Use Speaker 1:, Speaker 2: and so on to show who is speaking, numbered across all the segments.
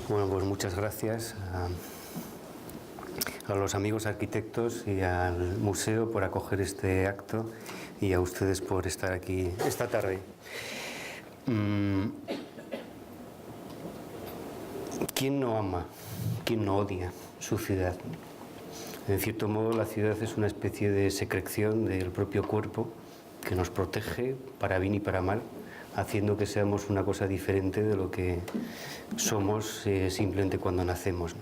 Speaker 1: Bueno, pues muchas gracias a los amigos arquitectos y al museo por acoger este acto y a ustedes por estar aquí esta tarde. ¿Quién no ama, quién no odia su ciudad? En cierto modo, la ciudad es una especie de secreción del propio cuerpo que nos protege para bien y para mal, haciendo que seamos una cosa diferente de lo que somos simplemente cuando nacemos.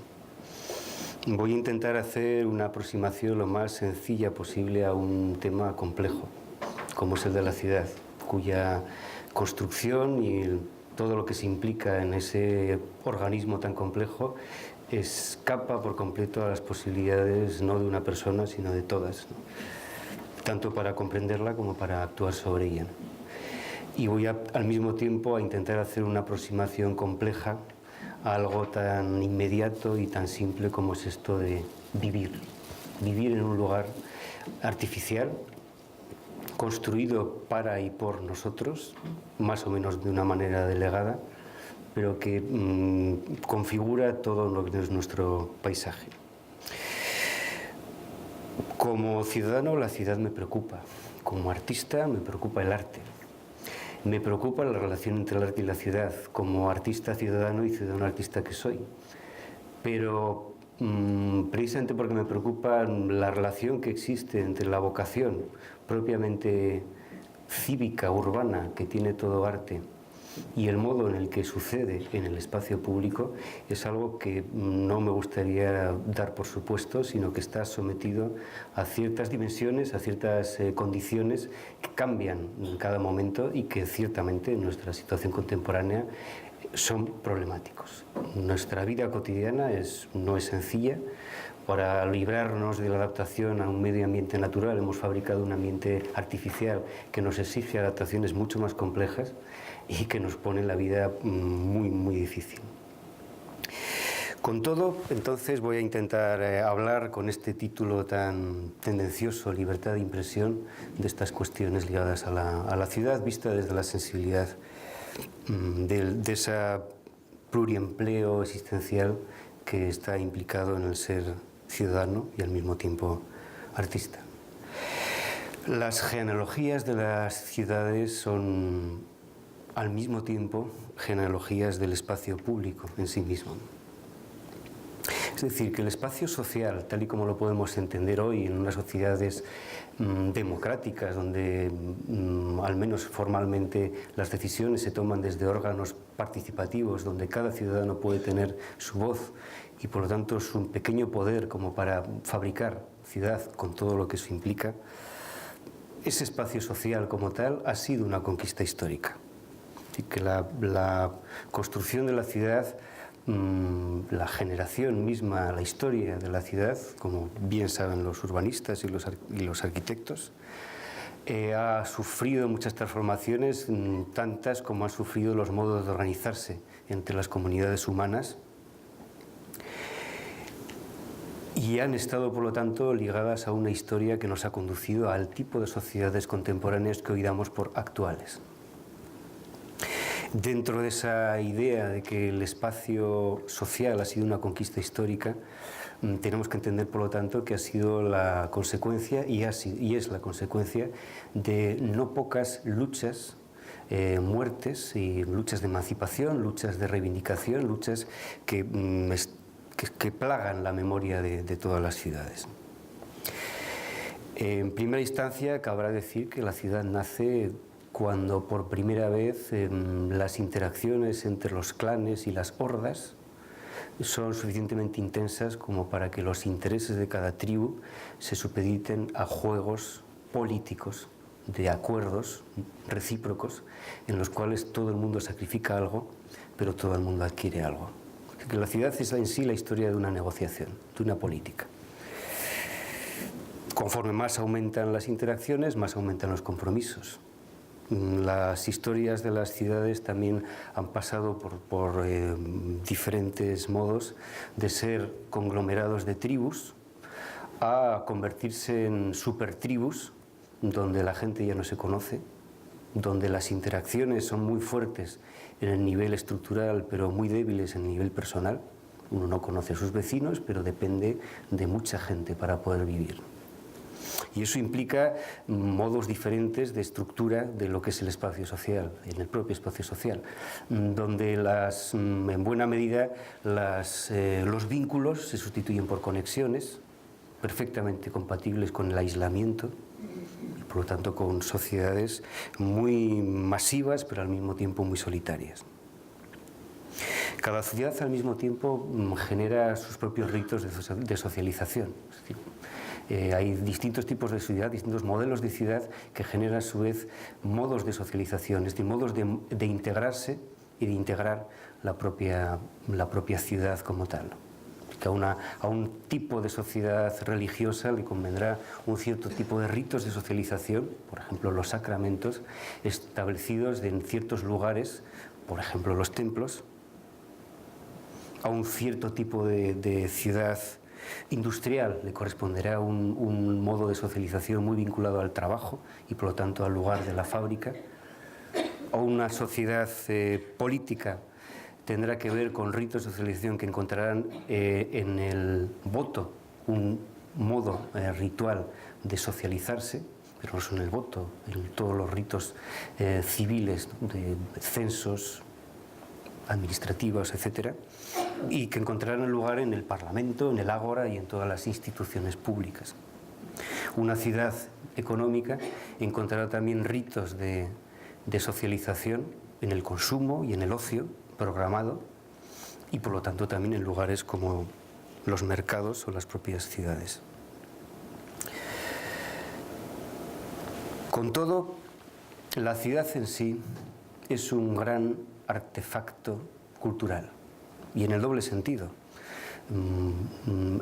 Speaker 1: Voy a intentar hacer una aproximación lo más sencilla posible a un tema complejo, como es el de la ciudad, cuya construcción y todo lo que se implica en ese organismo tan complejo escapa por completo a las posibilidades no de una persona, sino de todas, tanto para comprenderla como para actuar sobre ella. Y voy al mismo tiempo a intentar hacer una aproximación compleja a algo tan inmediato y tan simple como es esto de vivir. Vivir en un lugar artificial, construido para y por nosotros, más o menos de una manera delegada, pero que configura todo lo que es nuestro paisaje. Como ciudadano, la ciudad me preocupa. Como artista, me preocupa el arte. Me preocupa la relación entre el arte y la ciudad, como artista ciudadano y ciudadano artista que soy. Pero precisamente porque me preocupa la relación que existe entre la vocación propiamente cívica, urbana, que tiene todo arte, y el modo en el que sucede en el espacio público, es algo que no me gustaría dar por supuesto, sino que está sometido a ciertas dimensiones, a ciertas condiciones que cambian en cada momento y que ciertamente en nuestra situación contemporánea son problemáticos. Nuestra vida cotidiana no es sencilla. Para librarnos de la adaptación a un medio ambiente natural hemos fabricado un ambiente artificial que nos exige adaptaciones mucho más complejas y que nos pone la vida muy, muy difícil. Con todo, entonces voy a intentar hablar con este título tan tendencioso, libertad de impresión, de estas cuestiones ligadas a la ciudad, vista desde la sensibilidad de ese pluriempleo existencial que está implicado en el ser ciudadano y al mismo tiempo artista. Las genealogías de las ciudades son al mismo tiempo genealogías del espacio público en sí mismo. Es decir, que el espacio social, tal y como lo podemos entender hoy en unas sociedades democráticas, donde al menos formalmente las decisiones se toman desde órganos participativos, donde cada ciudadano puede tener su voz y por lo tanto su pequeño poder como para fabricar ciudad con todo lo que eso implica, ese espacio social como tal ha sido una conquista histórica. Así que la construcción de la ciudad, la generación misma, la historia de la ciudad, como bien saben los urbanistas y los arquitectos, ha sufrido muchas transformaciones, tantas como han sufrido los modos de organizarse entre las comunidades humanas, y han estado, por lo tanto, ligadas a una historia que nos ha conducido al tipo de sociedades contemporáneas que hoy damos por actuales. Dentro de esa idea de que el espacio social ha sido una conquista histórica, tenemos que entender, por lo tanto, que ha sido la consecuencia y es la consecuencia de no pocas luchas, muertes y luchas de emancipación, luchas de reivindicación, luchas que plagan la memoria de todas las ciudades. En primera instancia, cabrá decir que la ciudad nace cuando por primera vez las interacciones entre los clanes y las hordas son suficientemente intensas como para que los intereses de cada tribu se supediten a juegos políticos de acuerdos recíprocos en los cuales todo el mundo sacrifica algo, pero todo el mundo adquiere algo. Que la ciudad es en sí la historia de una negociación, de una política. Conforme más aumentan las interacciones, más aumentan los compromisos. Las historias de las ciudades también han pasado por diferentes modos de ser conglomerados de tribus a convertirse en supertribus, donde la gente ya no se conoce, donde las interacciones son muy fuertes en el nivel estructural, pero muy débiles en el nivel personal. Uno no conoce a sus vecinos, pero depende de mucha gente para poder vivir. Y eso implica modos diferentes de estructura de lo que es el espacio social, en el propio espacio social, donde en buena medida los vínculos se sustituyen por conexiones perfectamente compatibles con el aislamiento, y por lo tanto con sociedades muy masivas pero al mismo tiempo muy solitarias. Cada ciudad al mismo tiempo genera sus propios ritos de socialización. Es decir, hay distintos tipos de ciudad, distintos modelos de ciudad que generan a su vez modos de socialización, es decir, modos de integrarse y de integrar la propia ciudad como tal. Que a un tipo de sociedad religiosa le convendrá un cierto tipo de ritos de socialización, por ejemplo los sacramentos, establecidos en ciertos lugares, por ejemplo los templos. A un cierto tipo de ciudad industrial le corresponderá un modo de socialización muy vinculado al trabajo y por lo tanto al lugar de la fábrica. A una sociedad política tendrá que ver con ritos de socialización que encontrarán en el voto un modo ritual de socializarse, pero no solo en el voto, en todos los ritos civiles de censos, administrativos, etcétera, y que encontrarán lugar en el Parlamento, en el Ágora y en todas las instituciones públicas. Una ciudad económica encontrará también ritos de socialización en el consumo y en el ocio programado, y por lo tanto también en lugares como los mercados o las propias ciudades. Con todo, la ciudad en sí es un gran artefacto cultural, y en el doble sentido.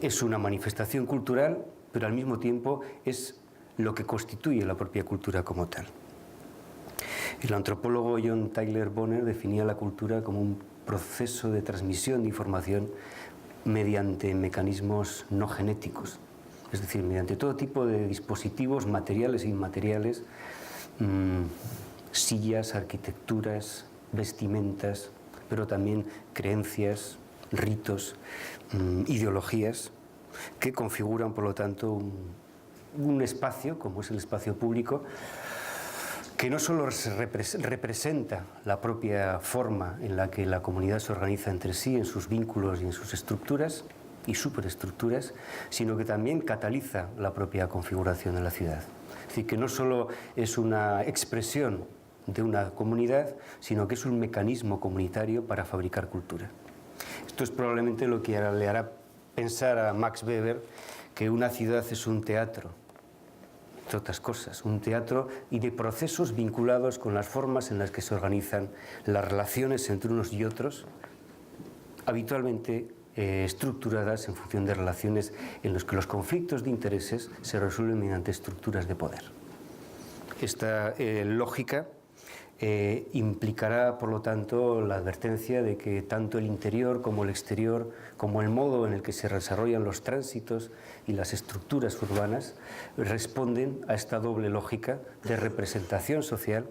Speaker 1: Es una manifestación cultural, pero al mismo tiempo es lo que constituye la propia cultura como tal. El antropólogo John Tyler Bonner definía la cultura como un proceso de transmisión de información mediante mecanismos no genéticos, es decir, mediante todo tipo de dispositivos materiales e inmateriales, sillas, arquitecturas, vestimentas, pero también creencias, ritos, ideologías que configuran, por lo tanto, un espacio, como es el espacio público, que no solo representa la propia forma en la que la comunidad se organiza entre sí, en sus vínculos y en sus estructuras y superestructuras, sino que también cataliza la propia configuración de la ciudad. Es decir, que no solo es una expresión de una comunidad, sino que es un mecanismo comunitario para fabricar cultura. Esto es probablemente lo que le hará pensar a Max Weber que una ciudad es un teatro, entre otras cosas, un teatro y de procesos vinculados con las formas en las que se organizan las relaciones entre unos y otros, habitualmente estructuradas en función de relaciones en las que los conflictos de intereses se resuelven mediante estructuras de poder. Esta lógica implicará, por lo tanto, la advertencia de que tanto el interior como el exterior, como el modo en el que se desarrollan los tránsitos y las estructuras urbanas, responden a esta doble lógica de representación social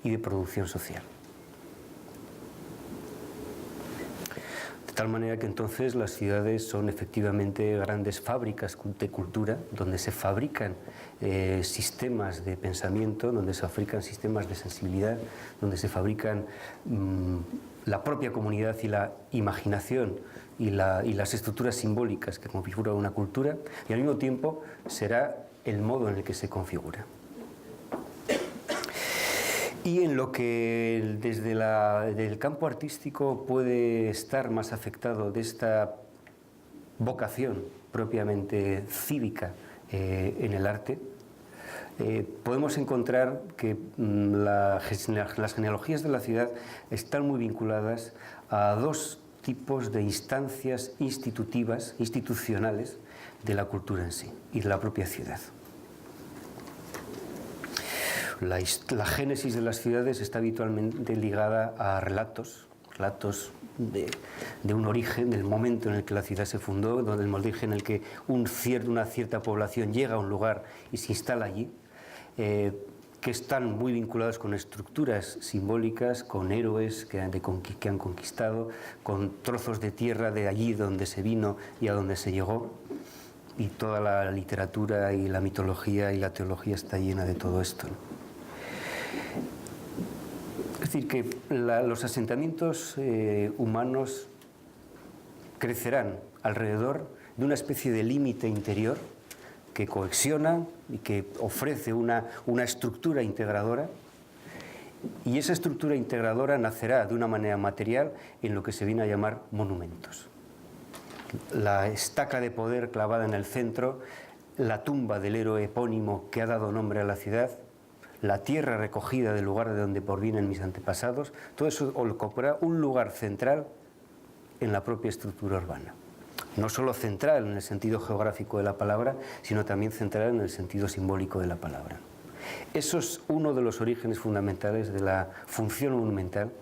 Speaker 1: y de producción social. De tal manera que entonces las ciudades son efectivamente grandes fábricas de cultura, donde se fabrican sistemas de pensamiento, donde se fabrican sistemas de sensibilidad, donde se fabrican la propia comunidad y la imaginación y las estructuras simbólicas que configuran una cultura, y al mismo tiempo será el modo en el que se configura. Y en lo que desde el campo artístico puede estar más afectado de esta vocación propiamente cívica en el arte, podemos encontrar que las genealogías de la ciudad están muy vinculadas a dos tipos de instancias institucionales de la cultura en sí y de la propia ciudad. La génesis de las ciudades está habitualmente ligada a relatos de un origen, del momento en el que la ciudad se fundó, del origen en el que una cierta población llega a un lugar y se instala allí, que están muy vinculados con estructuras simbólicas, con héroes que han conquistado, con trozos de tierra de allí donde se vino y a donde se llegó. Y toda la literatura y la mitología y la teología está llena de todo esto, ¿no? Es decir, que los asentamientos humanos crecerán alrededor de una especie de límite interior que cohesiona y que ofrece una estructura integradora, y esa estructura integradora nacerá de una manera material en lo que se viene a llamar monumentos. La estaca de poder clavada en el centro, la tumba del héroe epónimo que ha dado nombre a la ciudad, la tierra recogida del lugar de donde provienen mis antepasados, todo eso ocupará un lugar central en la propia estructura urbana. No solo central en el sentido geográfico de la palabra, sino también central en el sentido simbólico de la palabra. Eso es uno de los orígenes fundamentales de la función monumental,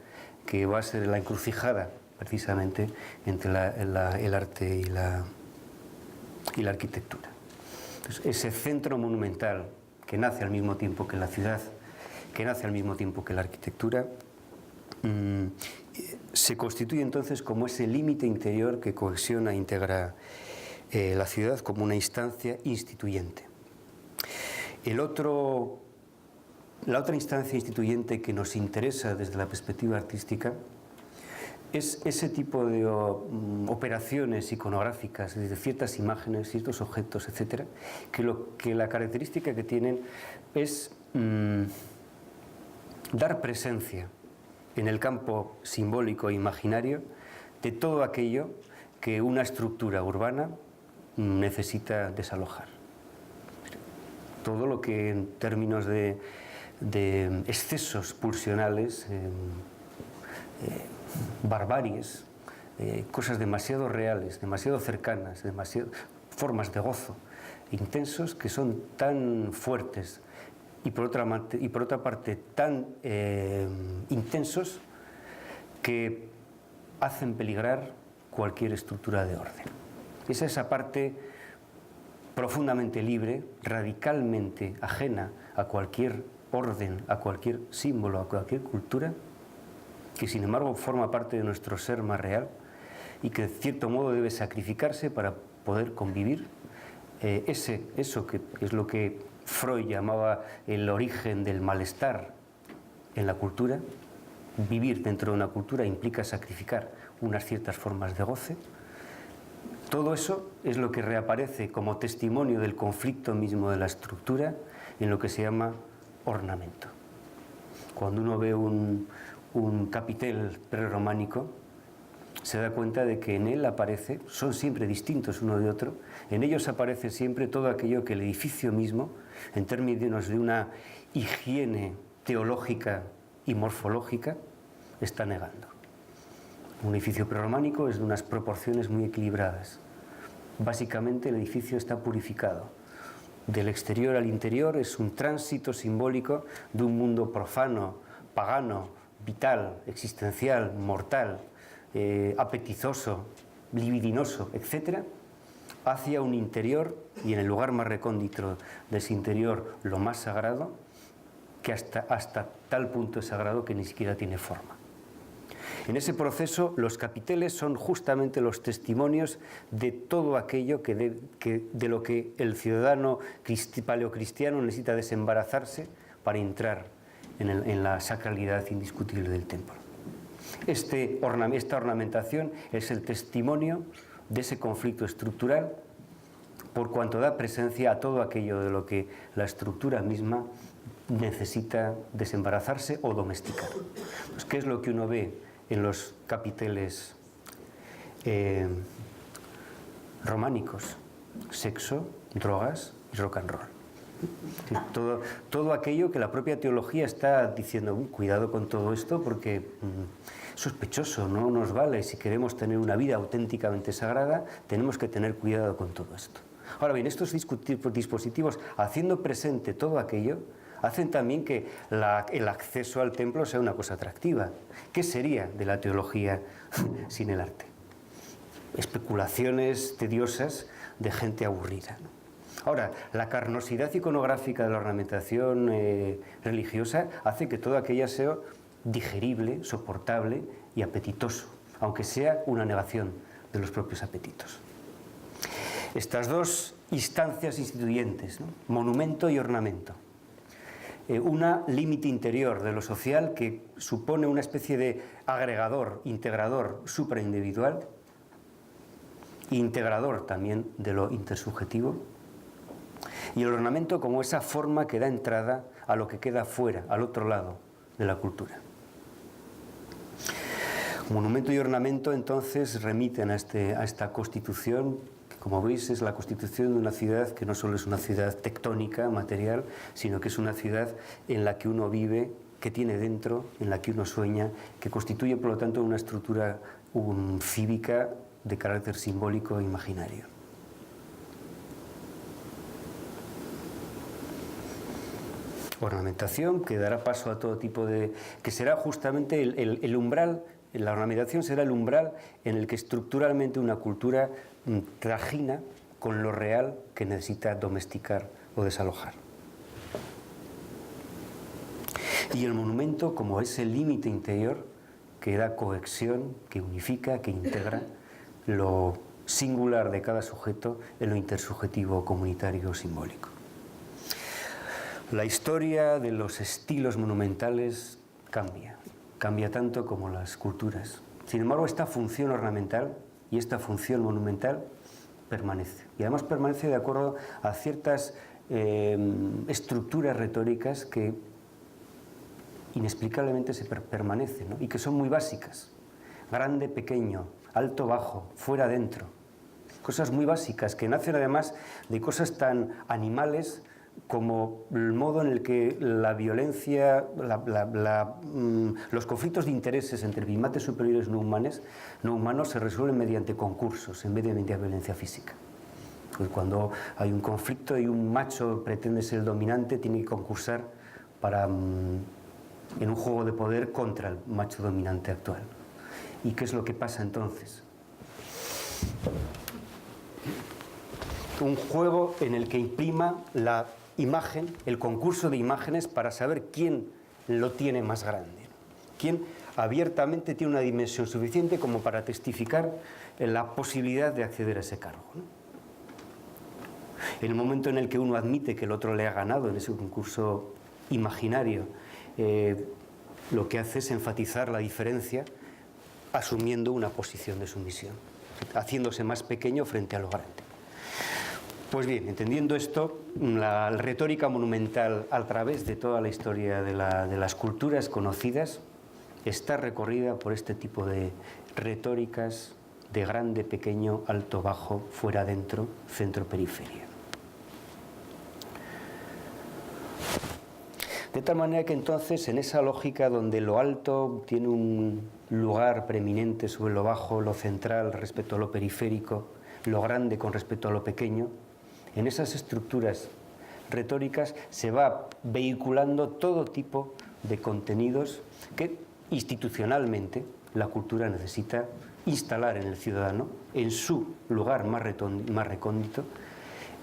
Speaker 1: que va a ser la encrucijada precisamente entre el arte y la arquitectura. Entonces, ese centro monumental que nace al mismo tiempo que la ciudad, que nace al mismo tiempo que la arquitectura, se constituye entonces como ese límite interior que cohesiona e integra la ciudad como una instancia instituyente. La otra instancia instituyente que nos interesa desde la perspectiva artística es ese tipo de operaciones iconográficas, desde ciertas imágenes, ciertos objetos, etcétera, que la característica que tienen es dar presencia en el campo simbólico e imaginario de todo aquello que una estructura urbana necesita desalojar. Todo lo que en términos de excesos pulsionales, barbaries, cosas demasiado reales, demasiado cercanas, formas de gozo intensos que son tan fuertes y por otra parte tan intensos que hacen peligrar cualquier estructura de orden. Es esa parte profundamente libre, radicalmente ajena a cualquier orden, a cualquier símbolo, a cualquier cultura, que sin embargo forma parte de nuestro ser más real y que de cierto modo debe sacrificarse para poder convivir. Eso que es lo que Freud llamaba el origen del malestar en la cultura. Vivir dentro de una cultura implica sacrificar unas ciertas formas de goce. Todo eso es lo que reaparece como testimonio del conflicto mismo de la estructura en lo que se llama ornamento. Cuando uno ve un capitel prerrománico, se da cuenta de que en él aparece, son siempre distintos uno de otro, en ellos aparece siempre todo aquello que el edificio mismo, en términos de una higiene teológica y morfológica, está negando. Un edificio prerrománico es de unas proporciones muy equilibradas. Básicamente el edificio está purificado. Del exterior al interior es un tránsito simbólico de un mundo profano, pagano, vital, existencial, mortal, apetizoso, libidinoso, etc., hacia un interior, y en el lugar más recóndito de ese interior, lo más sagrado, que hasta tal punto es sagrado que ni siquiera tiene forma. En ese proceso, los capiteles son justamente los testimonios de todo aquello de lo que el ciudadano paleocristiano necesita desembarazarse para entrar en la sacralidad indiscutible del templo. Esta ornamentación es el testimonio de ese conflicto estructural, por cuanto da presencia a todo aquello de lo que la estructura misma necesita desembarazarse o domesticar. Pues, ¿qué es lo que uno ve en los capiteles románicos? Sexo, drogas y rock and roll. Sí, todo aquello que la propia teología está diciendo, cuidado con todo esto porque es sospechoso, no nos vale. Si queremos tener una vida auténticamente sagrada, tenemos que tener cuidado con todo esto. Ahora bien, estos dispositivos, haciendo presente todo aquello, hacen también que el acceso al templo sea una cosa atractiva. ¿Qué sería de la teología sin el arte? Especulaciones tediosas de gente aburrida, ¿no? Ahora, la carnosidad iconográfica de la ornamentación religiosa hace que todo aquello sea digerible, soportable y apetitoso, aunque sea una negación de los propios apetitos. Estas dos instancias instituyentes, ¿no? Monumento y ornamento. Una límite interior de lo social que supone una especie de agregador, integrador, supraindividual, integrador también de lo intersubjetivo, y el ornamento como esa forma que da entrada a lo que queda fuera, al otro lado de la cultura. Monumento y ornamento entonces remiten a esta constitución, que como veis es la constitución de una ciudad que no solo es una ciudad tectónica, material, sino que es una ciudad en la que uno vive, que tiene dentro, en la que uno sueña, que constituye por lo tanto una estructura cívica de carácter simbólico e imaginario. Ornamentación que dará paso a todo tipo de... que será justamente el umbral, la ornamentación será el umbral en el que estructuralmente una cultura trajina con lo real que necesita domesticar o desalojar. Y el monumento como ese límite interior que da cohesión, que unifica, que integra lo singular de cada sujeto en lo intersubjetivo, comunitario o simbólico. La historia de los estilos monumentales cambia tanto como las culturas. Sin embargo, esta función ornamental y esta función monumental permanece. Y además permanece de acuerdo a ciertas estructuras retóricas que inexplicablemente permanecen, ¿no? Y que son muy básicas. Grande, pequeño, alto, bajo, fuera, dentro. Cosas muy básicas que nacen además de cosas tan animales como el modo en el que la violencia, los conflictos de intereses entre primates superiores no humanos se resuelven mediante concursos en vez de mediante violencia física. Pues cuando hay un conflicto y un macho pretende ser el dominante, tiene que concursar en un juego de poder contra el macho dominante actual. ¿Y qué es lo que pasa entonces? Un juego en el que imprima la imagen, el concurso de imágenes para saber quién lo tiene más grande, quién abiertamente tiene una dimensión suficiente como para testificar la posibilidad de acceder a ese cargo, ¿no? En el momento en el que uno admite que el otro le ha ganado en ese concurso imaginario, lo que hace es enfatizar la diferencia asumiendo una posición de sumisión, haciéndose más pequeño frente a lo grande. Pues bien, entendiendo esto, la retórica monumental a través de toda la historia de las culturas conocidas está recorrida por este tipo de retóricas de grande, pequeño, alto, bajo, fuera, dentro, centro, periferia. De tal manera que entonces en esa lógica donde lo alto tiene un lugar preeminente sobre lo bajo, lo central respecto a lo periférico, lo grande con respecto a lo pequeño, en esas estructuras retóricas se va vehiculando todo tipo de contenidos que institucionalmente la cultura necesita instalar en el ciudadano, en su lugar más recóndito,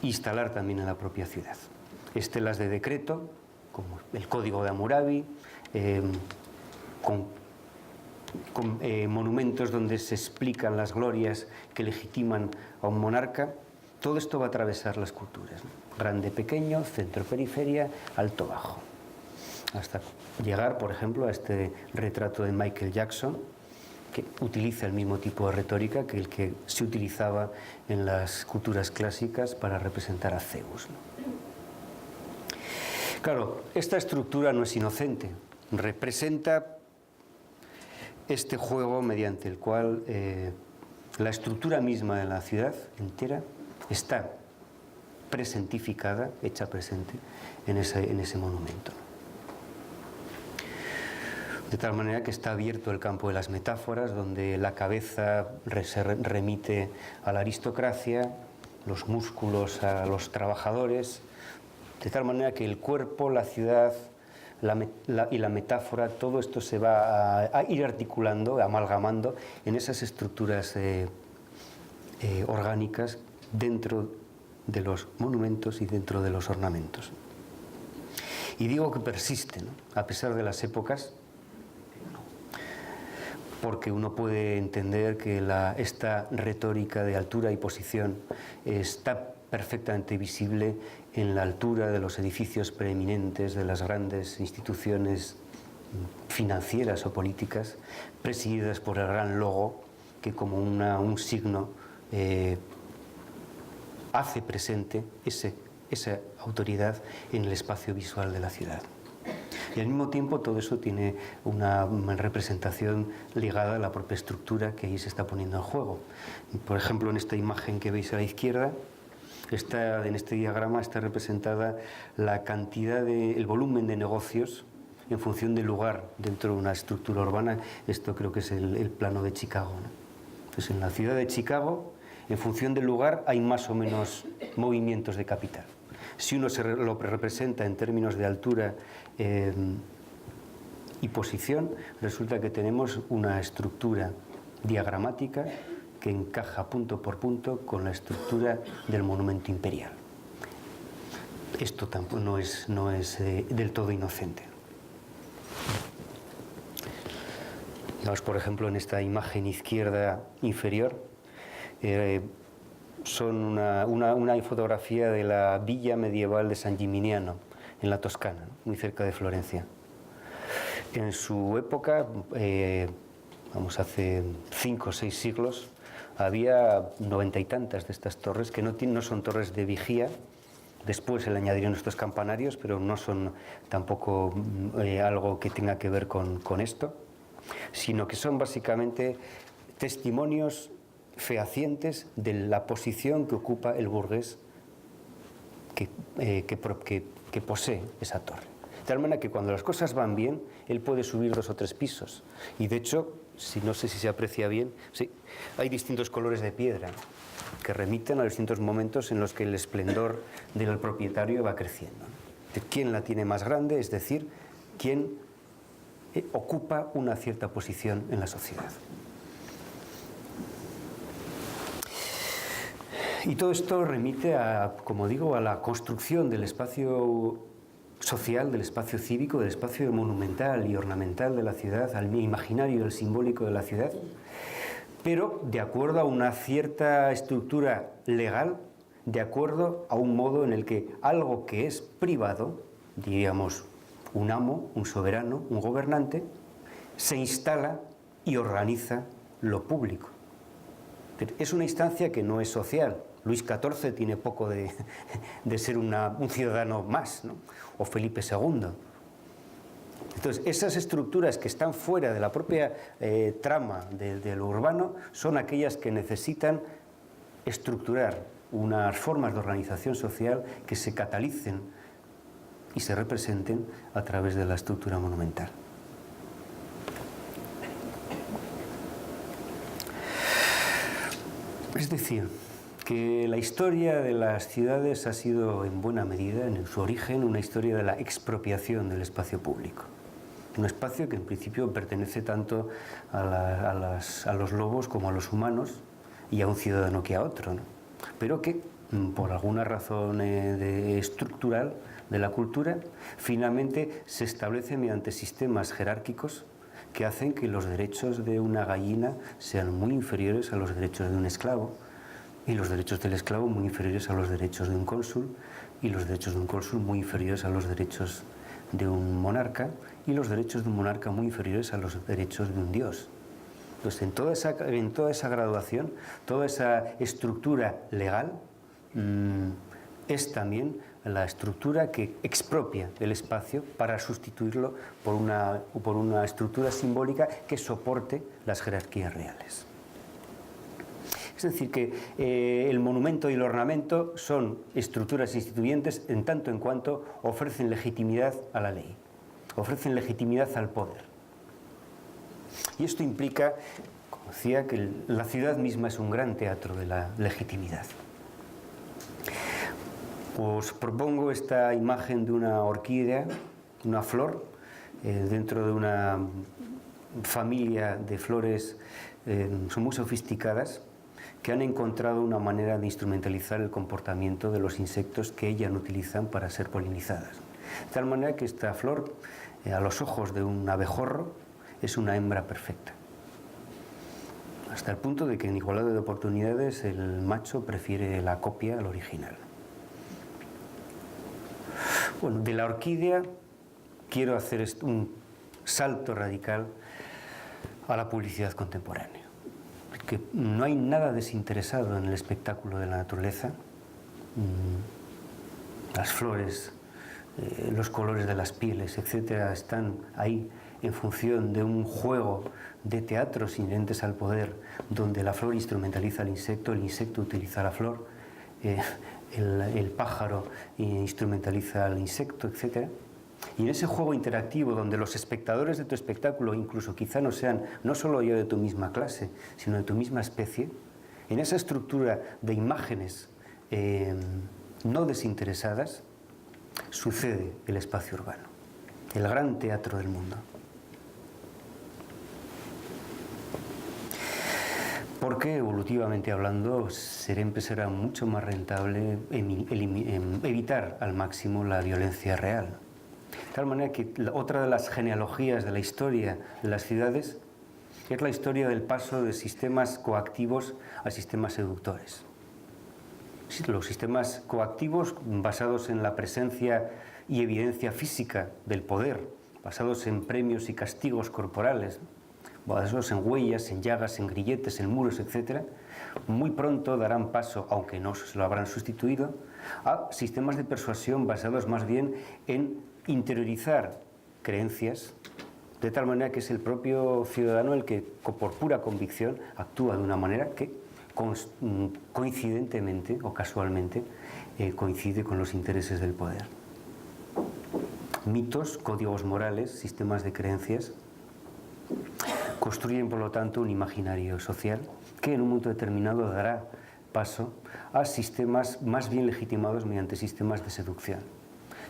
Speaker 1: instalar también en la propia ciudad. Estelas de decreto, como el Código de Hammurabi, con monumentos donde se explican las glorias que legitiman a un monarca. Todo esto va a atravesar las culturas, ¿no? Grande, pequeño, centro, periferia, alto, bajo. Hasta llegar, por ejemplo, a este retrato de Michael Jackson, que utiliza el mismo tipo de retórica que el que se utilizaba en las culturas clásicas para representar a Zeus, ¿no? Claro, esta estructura no es inocente. Representa este juego mediante el cual la estructura misma de la ciudad entera está presentificada, hecha presente en ese monumento. De tal manera que está abierto el campo de las metáforas, donde la cabeza se remite a la aristocracia, los músculos a los trabajadores, de tal manera que el cuerpo, la ciudad y la metáfora, todo esto se va a ir articulando, amalgamando en esas estructuras orgánicas dentro de los monumentos y dentro de los ornamentos. Y digo que persiste, ¿no?, a pesar de las épocas, porque uno puede entender que esta retórica de altura y posición está perfectamente visible en la altura de los edificios preeminentes de las grandes instituciones financieras o políticas, presididas por el gran logo que como un signo hace presente esa autoridad en el espacio visual de la ciudad. Y al mismo tiempo todo eso tiene una representación ligada a la propia estructura que ahí se está poniendo en juego. Por ejemplo, en esta imagen que veis a la izquierda, en este diagrama está representada la cantidad el volumen de negocios en función del lugar dentro de una estructura urbana. Esto creo que es el plano de Chicago, ¿no? Entonces, en la ciudad de Chicago, en función del lugar, hay más o menos movimientos de capital. Si uno lo representa en términos de altura y posición, resulta que tenemos una estructura diagramática que encaja punto por punto con la estructura del monumento imperial. Esto tampoco no es del todo inocente. Vamos, por ejemplo, en esta imagen izquierda inferior, son una fotografía de la villa medieval de San Gimignano, en la Toscana, muy cerca de Florencia. En su época, hace 5 o 6 siglos, había 90 y tantas de estas torres, que no son torres de vigía. Después se le añadieron estos campanarios, pero no son tampoco algo que tenga que ver con esto, sino que son básicamente testimonios fehacientes de la posición que ocupa el burgués que posee esa torre. De tal manera que cuando las cosas van bien, él puede subir 2 o 3 pisos. Y de hecho, no sé si se aprecia bien, sí, hay distintos colores de piedra que remiten a distintos momentos en los que el esplendor del propietario va creciendo. ¿Quién la tiene más grande? Es decir, quién ocupa una cierta posición en la sociedad. Y todo esto remite como digo, a la construcción del espacio social, del espacio cívico, del espacio monumental y ornamental de la ciudad, al imaginario y al simbólico de la ciudad, pero de acuerdo a una cierta estructura legal, de acuerdo a un modo en el que algo que es privado, diríamos un amo, un soberano, un gobernante, se instala y organiza lo público. Es una instancia que no es social. Luis XIV tiene poco de ser un ciudadano más, ¿no? O Felipe II. Entonces, esas estructuras que están fuera de la propia trama de lo urbano son aquellas que necesitan estructurar unas formas de organización social que se catalicen y se representen a través de la estructura monumental. Es decir, que la historia de las ciudades ha sido en buena medida, en su origen, una historia de la expropiación del espacio público. Un espacio que en principio pertenece tanto a los lobos como a los humanos y a un ciudadano que a otro, ¿no? Pero que por alguna razón estructural de la cultura finalmente se establece mediante sistemas jerárquicos que hacen que los derechos de una gallina sean muy inferiores a los derechos de un esclavo, y los derechos del esclavo muy inferiores a los derechos de un cónsul, y los derechos de un cónsul muy inferiores a los derechos de un monarca, y los derechos de un monarca muy inferiores a los derechos de un dios. Entonces, en toda esa graduación, toda esa estructura legal, es también la estructura que expropia el espacio para sustituirlo por una estructura simbólica que soporte las jerarquías reales. Es decir, que el monumento y el ornamento son estructuras instituyentes en tanto en cuanto ofrecen legitimidad a la ley, ofrecen legitimidad al poder. Y esto implica, como decía, que la ciudad misma es un gran teatro de la legitimidad. Os propongo esta imagen de una orquídea, una flor, dentro de una familia de flores son muy sofisticadas, que han encontrado una manera de instrumentalizar el comportamiento de los insectos que ellas utilizan para ser polinizadas. De tal manera que esta flor, a los ojos de un abejorro, es una hembra perfecta. Hasta el punto de que en igualdad de oportunidades el macho prefiere la copia al original. Bueno, de la orquídea quiero hacer un salto radical a la publicidad contemporánea. Que no hay nada desinteresado en el espectáculo de la naturaleza. Las flores, los colores de las pieles, etcétera, están ahí en función de un juego de teatros inherentes al poder, donde la flor instrumentaliza al insecto, el insecto utiliza la flor, el pájaro instrumentaliza al insecto, etcétera. Y en ese juego interactivo, donde los espectadores de tu espectáculo incluso quizá no sean no solo yo de tu misma clase, sino de tu misma especie, en esa estructura de imágenes no desinteresadas, sucede el espacio urbano, el gran teatro del mundo. Porque evolutivamente hablando siempre será mucho más rentable evitar al máximo la violencia real. De tal manera que otra de las genealogías de la historia de las ciudades es la historia del paso de sistemas coactivos a sistemas seductores. Los sistemas coactivos basados en la presencia y evidencia física del poder, basados en premios y castigos corporales, basados en huellas, en llagas, en grilletes, en muros, etc., muy pronto darán paso, aunque no se lo habrán sustituido, a sistemas de persuasión basados más bien en interiorizar creencias, de tal manera que es el propio ciudadano el que, por pura convicción, actúa de una manera que coincidentemente o casualmente coincide con los intereses del poder. Mitos, códigos morales, sistemas de creencias construyen, por lo tanto, un imaginario social que en un momento determinado dará paso a sistemas más bien legitimados mediante sistemas de seducción.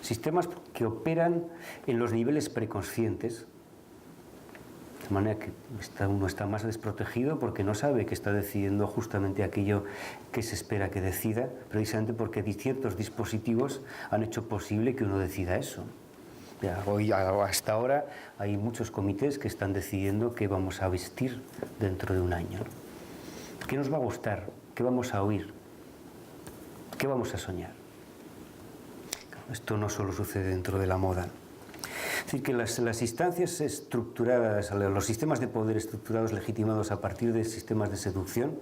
Speaker 1: Sistemas que operan en los niveles preconscientes, de manera que uno está más desprotegido porque no sabe que está decidiendo justamente aquello que se espera que decida, precisamente porque ciertos dispositivos han hecho posible que uno decida eso. Hoy, hasta ahora, hay muchos comités que están decidiendo qué vamos a vestir dentro de un año. ¿Qué nos va a gustar? ¿Qué vamos a oír? ¿Qué vamos a soñar? Esto no solo sucede dentro de la moda. Es decir, que las instancias estructuradas, los sistemas de poder estructurados, legitimados a partir de sistemas de seducción,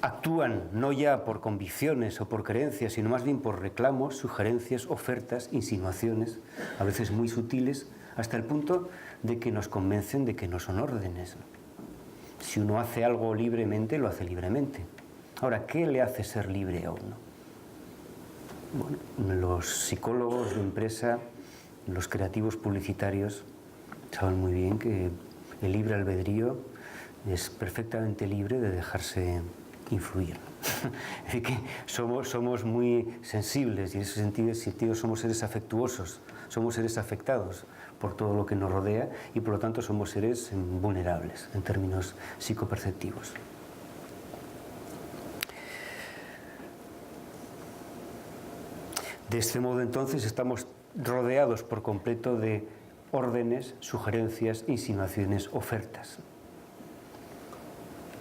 Speaker 1: actúan no ya por convicciones o por creencias, sino más bien por reclamos, sugerencias, ofertas, insinuaciones, a veces muy sutiles, hasta el punto de que nos convencen de que no son órdenes. Si uno hace algo libremente, lo hace libremente. Ahora, ¿qué le hace ser libre a uno? Bueno, los psicólogos de empresa, los creativos publicitarios, saben muy bien que el libre albedrío es perfectamente libre de dejarse influir. Es decir, que somos muy sensibles y en ese sentido somos seres afectuosos, somos seres afectados por todo lo que nos rodea y por lo tanto somos seres vulnerables en términos psicoperceptivos. De este modo, entonces, estamos rodeados por completo de órdenes, sugerencias, insinuaciones, ofertas.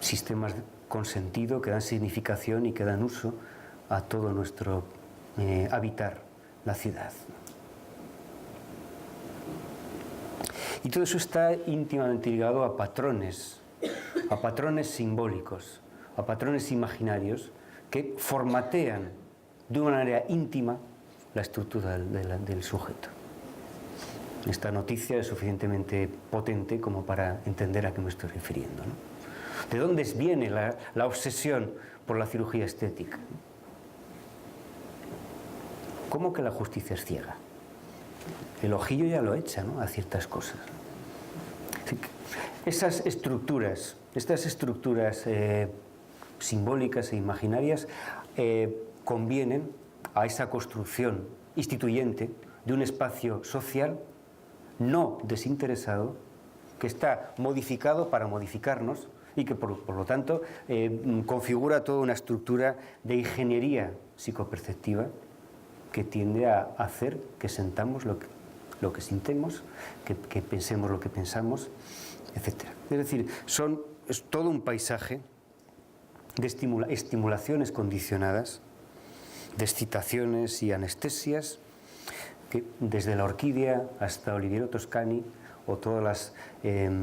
Speaker 1: Sistemas con sentido que dan significación y que dan uso a todo nuestro habitar la ciudad. Y todo eso está íntimamente ligado a patrones simbólicos, a patrones imaginarios que formatean de una manera íntima la estructura del sujeto. Esta noticia es suficientemente potente como para entender a qué me estoy refiriendo, ¿no? ¿De dónde viene la obsesión por la cirugía estética? ¿Cómo que la justicia es ciega? El ojillo ya lo echa, ¿no?, a ciertas cosas. Estas estructuras simbólicas e imaginarias convienen a esa construcción instituyente de un espacio social no desinteresado que está modificado para modificarnos y que por lo tanto configura toda una estructura de ingeniería psicoperceptiva que tiende a hacer que sentamos lo que sintemos, que pensemos lo que pensamos, etc. Es decir, es todo un paisaje de estimulaciones condicionadas, de excitaciones y anestesias, que desde la orquídea hasta Oliviero Toscani o todas las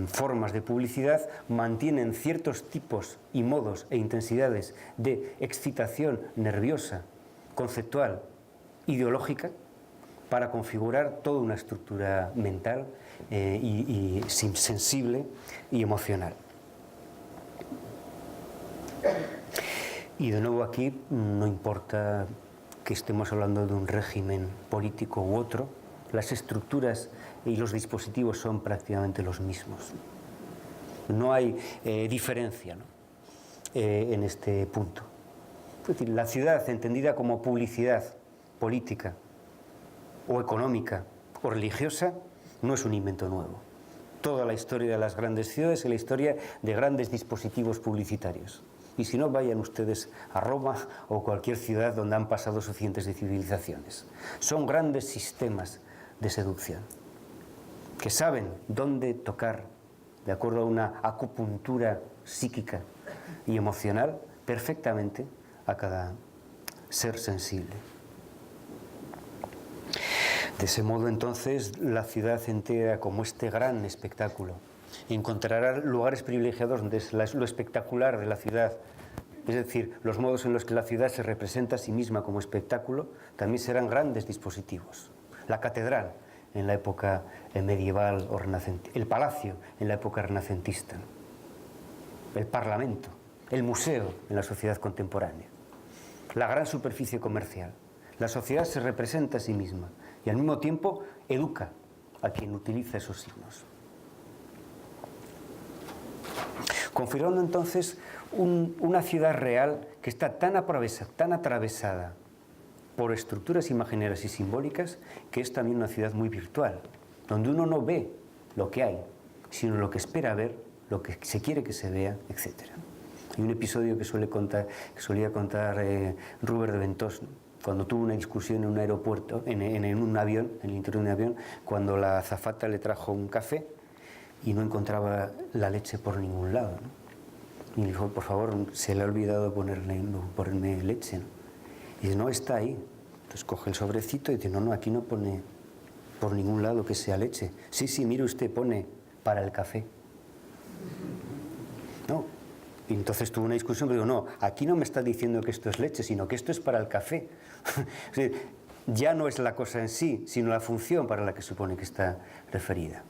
Speaker 1: formas de publicidad mantienen ciertos tipos y modos e intensidades de excitación nerviosa, conceptual, ideológica, para configurar toda una estructura mental y sensible y emocional. Y de nuevo aquí no importa que estemos hablando de un régimen político u otro, las estructuras y los dispositivos son prácticamente los mismos. No hay diferencia, ¿no? En este punto. Es decir, la ciudad entendida como publicidad política o económica o religiosa no es un invento nuevo. Toda la historia de las grandes ciudades es la historia de grandes dispositivos publicitarios. Y si no, vayan ustedes a Roma o cualquier ciudad donde han pasado suficientes de civilizaciones. Son grandes sistemas de seducción que saben dónde tocar, de acuerdo a una acupuntura psíquica y emocional, perfectamente a cada ser sensible. De ese modo, entonces, la ciudad entera, como este gran espectáculo, encontrará lugares privilegiados donde es lo espectacular de la ciudad, es decir, los modos en los que la ciudad se representa a sí misma como espectáculo, también serán grandes dispositivos. La catedral en la época medieval o renacentista, el palacio en la época renacentista, el parlamento, el museo en la sociedad contemporánea, la gran superficie comercial. La sociedad se representa a sí misma y al mismo tiempo educa a quien utiliza esos signos. Configurando entonces una ciudad real que está tan atravesada por estructuras imaginarias y simbólicas que es también una ciudad muy virtual, donde uno no ve lo que hay, sino lo que espera ver, lo que se quiere que se vea, etc. Hay un episodio que solía contar Rubert de Ventós, ¿no? Cuando tuvo una discusión en un aeropuerto, en un avión, en el interior de un avión, cuando la azafata le trajo un café y no encontraba la leche por ningún lado, ¿no? Y le dijo, por favor, se le ha olvidado ponerme leche, ¿no? Y dice, no, está ahí. Entonces coge el sobrecito y dice, no, aquí no pone por ningún lado que sea leche. Sí, mire usted, pone para el café. No. Y entonces tuvo una discusión, pero digo, no, aquí no me está diciendo que esto es leche, sino que esto es para el café. Es decir, ya no es la cosa en sí, sino la función para la que supone que está referida.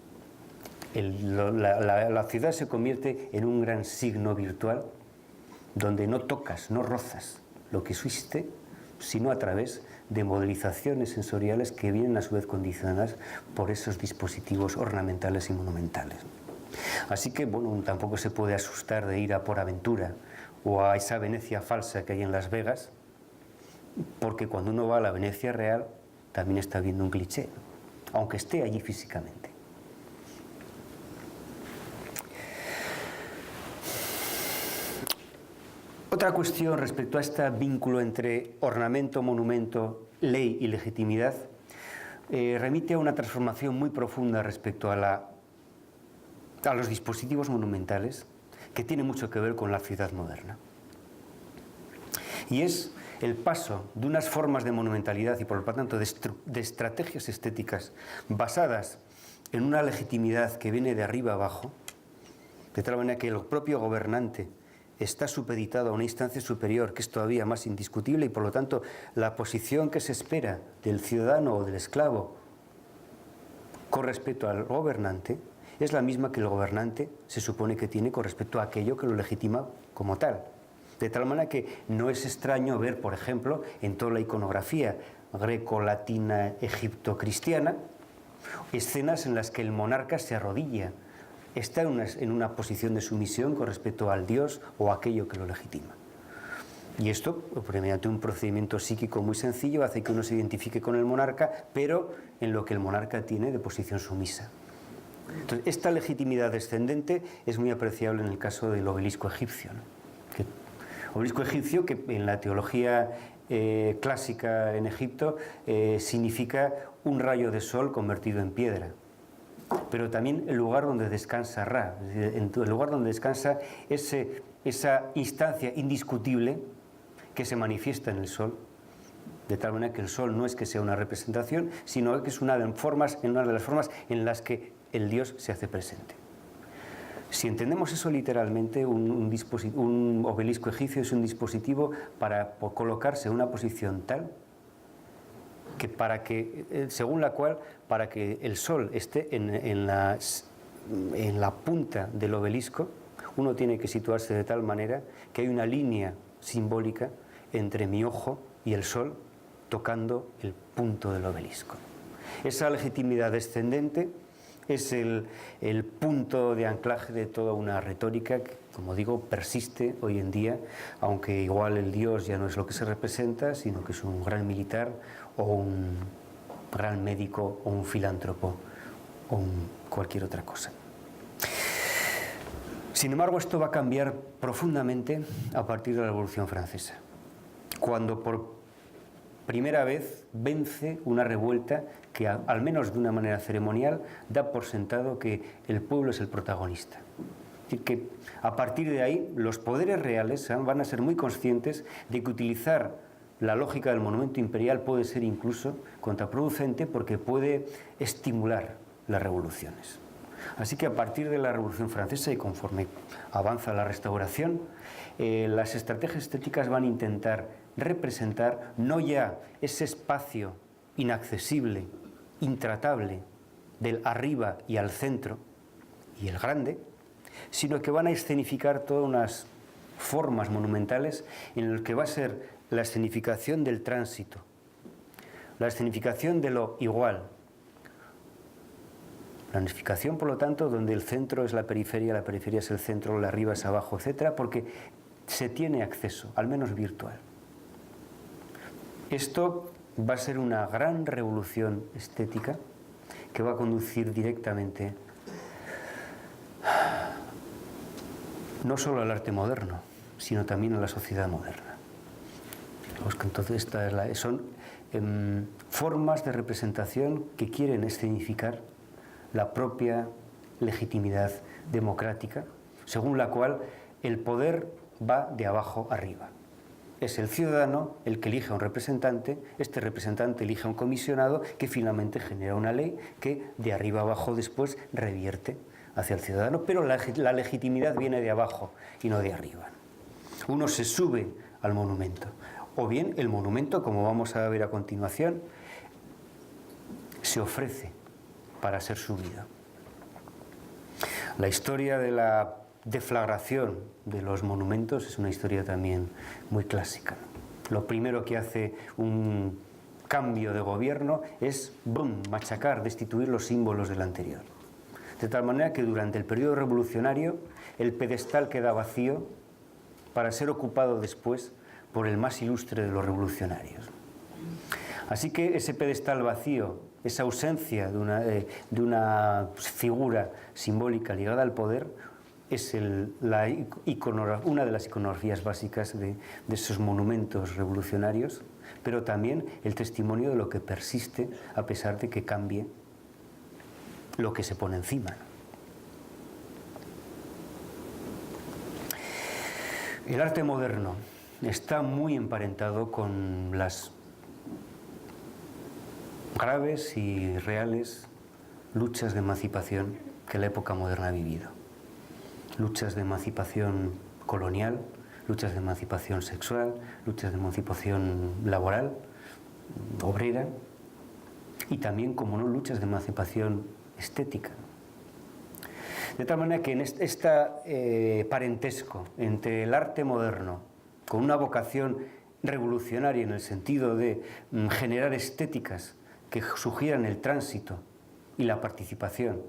Speaker 1: La ciudad se convierte en un gran signo virtual donde no tocas, no rozas lo que existe, sino a través de modelizaciones sensoriales que vienen a su vez condicionadas por esos dispositivos ornamentales y monumentales. Así que, bueno, tampoco se puede asustar de ir a Por Aventura o a esa Venecia falsa que hay en Las Vegas, porque cuando uno va a la Venecia real también está viendo un cliché, ¿no? Aunque esté allí físicamente. Otra cuestión respecto a este vínculo entre ornamento, monumento, ley y legitimidad remite a una transformación muy profunda respecto a los dispositivos monumentales, que tiene mucho que ver con la ciudad moderna. Y es el paso de unas formas de monumentalidad y por lo tanto de estrategias estéticas basadas en una legitimidad que viene de arriba abajo, de tal manera que el propio gobernante está supeditado a una instancia superior que es todavía más indiscutible y por lo tanto la posición que se espera del ciudadano o del esclavo con respecto al gobernante es la misma que el gobernante se supone que tiene con respecto a aquello que lo legitima como tal. De tal manera que no es extraño ver, por ejemplo, en toda la iconografía greco-latina, egipto-cristiana, escenas en las que el monarca se arrodilla, está en una posición de sumisión con respecto al dios o aquello que lo legitima. Y esto, mediante un procedimiento psíquico muy sencillo, hace que uno se identifique con el monarca, pero en lo que el monarca tiene de posición sumisa. Entonces, esta legitimidad descendente es muy apreciable en el caso del obelisco egipcio, ¿no? Obelisco egipcio que en la teología clásica en Egipto significa un rayo de sol convertido en piedra, pero también el lugar donde descansa Ra, el lugar donde descansa esa instancia indiscutible que se manifiesta en el sol, de tal manera que el sol no es que sea una representación, sino que es una de las formas en las que el Dios se hace presente. Si entendemos eso literalmente, un obelisco egipcio es un dispositivo para colocarse en una posición tal que según la cual, para que el sol esté en la punta del obelisco, uno tiene que situarse de tal manera que hay una línea simbólica entre mi ojo y el sol tocando el punto del obelisco. Esa legitimidad descendente es el punto de anclaje de toda una retórica que, como digo, persiste hoy en día, aunque igual el Dios ya no es lo que se representa, sino que es un gran militar o un gran médico o un filántropo o cualquier otra cosa. Sin embargo, esto va a cambiar profundamente a partir de la Revolución Francesa, cuando por primera vez vence una revuelta que, al menos de una manera ceremonial, da por sentado que el pueblo es el protagonista. Es decir, que a partir de ahí los poderes reales van a ser muy conscientes de que utilizar la lógica del monumento imperial puede ser incluso contraproducente porque puede estimular las revoluciones. Así que a partir de la Revolución Francesa y conforme avanza la Restauración, las estrategias estéticas van a intentar representar no ya ese espacio inaccesible, intratable, del arriba y al centro y el grande, sino que van a escenificar todas unas formas monumentales en las que va a ser la escenificación del tránsito, la escenificación de lo igual, la escenificación, por lo tanto, donde el centro es la periferia es el centro, la arriba es abajo, etcétera, porque se tiene acceso, al menos virtual. Esto va a ser una gran revolución estética que va a conducir directamente no solo al arte moderno, sino también a la sociedad moderna. Entonces, son formas de representación que quieren escenificar la propia legitimidad democrática, según la cual el poder va de abajo arriba. Es el ciudadano el que elige a un representante, este representante elige a un comisionado que finalmente genera una ley que de arriba abajo después revierte hacia el ciudadano, pero la legitimidad viene de abajo y no de arriba. Uno se sube al monumento, o bien el monumento, como vamos a ver a continuación, se ofrece para ser subido. La historia de la deflagración de los monumentos es una historia también muy clásica. Lo primero que hace un cambio de gobierno es machacar, destituir los símbolos del anterior. De tal manera que durante el periodo revolucionario el pedestal queda vacío para ser ocupado después por el más ilustre de los revolucionarios. Así que ese pedestal vacío, esa ausencia de una figura simbólica ligada al poder, es una de las iconografías básicas de esos monumentos revolucionarios, pero también el testimonio de lo que persiste a pesar de que cambie lo que se pone encima. El arte moderno está muy emparentado con las graves y reales luchas de emancipación que la época moderna ha vivido. Luchas de emancipación colonial, luchas de emancipación sexual, luchas de emancipación laboral, obrera, y también, como no, luchas de emancipación estética. De tal manera que en este parentesco entre el arte moderno, con una vocación revolucionaria en el sentido de generar estéticas que sugieran el tránsito y la participación,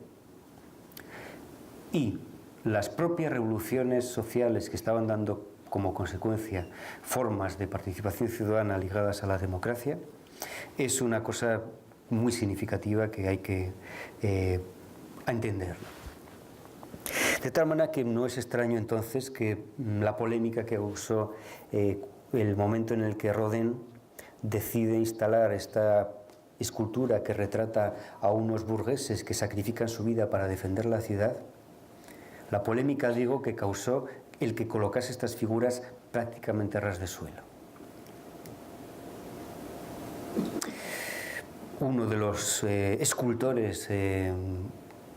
Speaker 1: y las propias revoluciones sociales que estaban dando como consecuencia formas de participación ciudadana ligadas a la democracia, es una cosa muy significativa que hay que entenderlo. De tal manera que no es extraño entonces que la polémica que causó el momento en el que Rodin decide instalar esta escultura que retrata a unos burgueses que sacrifican su vida para defender la ciudad, la polémica, digo, que causó el que colocase estas figuras prácticamente a ras de suelo. Uno de los escultores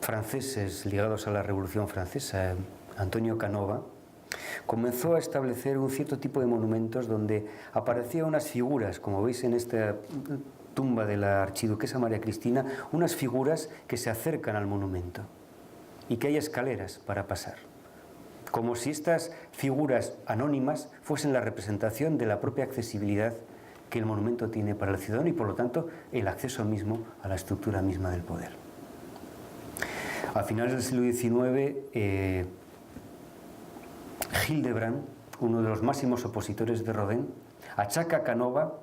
Speaker 1: franceses ligados a la Revolución Francesa, Antonio Canova, comenzó a establecer un cierto tipo de monumentos donde aparecían unas figuras, como veis en esta tumba de la archiduquesa María Cristina, unas figuras que se acercan al monumento y que hay escaleras para pasar, como si estas figuras anónimas fuesen la representación de la propia accesibilidad que el monumento tiene para el ciudadano y, por lo tanto, el acceso mismo a la estructura misma del poder. A finales del siglo XIX, Hildebrand, uno de los máximos opositores de Rodin, achaca a Canova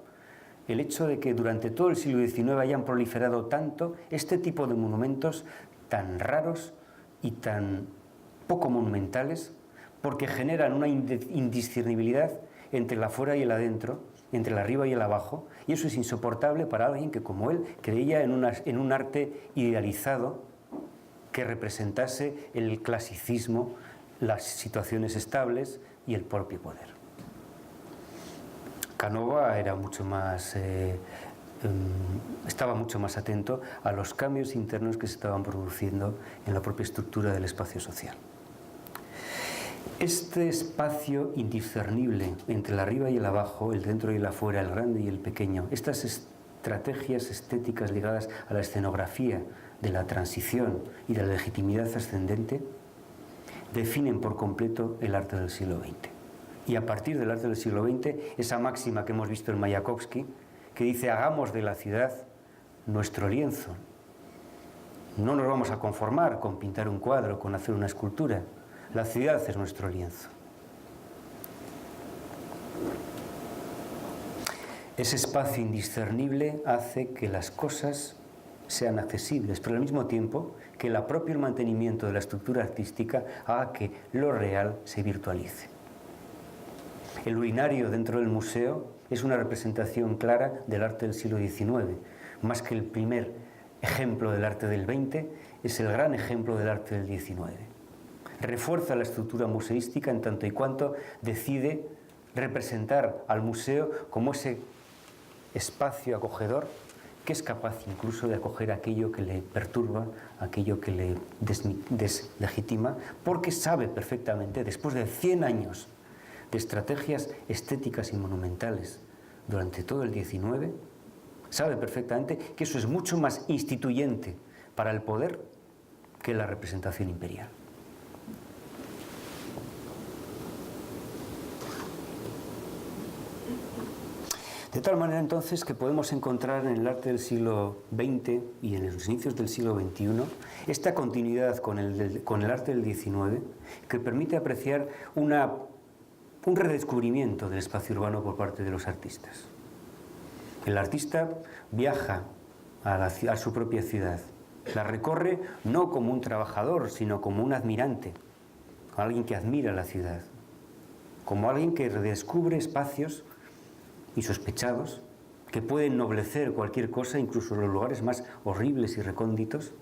Speaker 1: el hecho de que durante todo el siglo XIX hayan proliferado tanto este tipo de monumentos tan raros y tan poco monumentales, porque generan una indiscernibilidad entre el afuera y el adentro, entre el arriba y el abajo, y eso es insoportable para alguien que, como él, creía en un arte idealizado que representase el clasicismo, las situaciones estables y el propio poder. Canova era mucho más, estaba mucho más atento a los cambios internos que se estaban produciendo en la propia estructura del espacio social. Este espacio indiscernible entre el arriba y el abajo, el dentro y el afuera, el grande y el pequeño, estas estrategias estéticas ligadas a la escenografía de la transición y de la legitimidad ascendente, definen por completo el arte del siglo XX. Y a partir del arte del siglo XX, esa máxima que hemos visto en Mayakovsky, que dice: hagamos de la ciudad nuestro lienzo. No nos vamos a conformar con pintar un cuadro, con hacer una escultura. La ciudad es nuestro lienzo. Ese espacio indiscernible hace que las cosas sean accesibles, pero al mismo tiempo que el propio mantenimiento de la estructura artística haga que lo real se virtualice. El urinario dentro del museo es una representación clara del arte del siglo XIX, más que el primer ejemplo del arte del XX, es el gran ejemplo del arte del XIX. Refuerza la estructura museística en tanto y cuanto decide representar al museo como ese espacio acogedor que es capaz incluso de acoger aquello que le perturba, aquello que le deslegitima, porque sabe perfectamente, después de 100 años de estrategias estéticas y monumentales durante todo el XIX, sabe perfectamente que eso es mucho más instituyente para el poder que la representación imperial. De tal manera entonces que podemos encontrar en el arte del siglo XX y en los inicios del siglo XXI esta continuidad con el arte del XIX que permite apreciar un redescubrimiento del espacio urbano por parte de los artistas. El artista viaja a su propia ciudad, la recorre no como un trabajador, sino como un admirante, como alguien que admira la ciudad, como alguien que redescubre espacios insospechados, que pueden ennoblecer cualquier cosa, incluso los lugares más horribles y recónditos.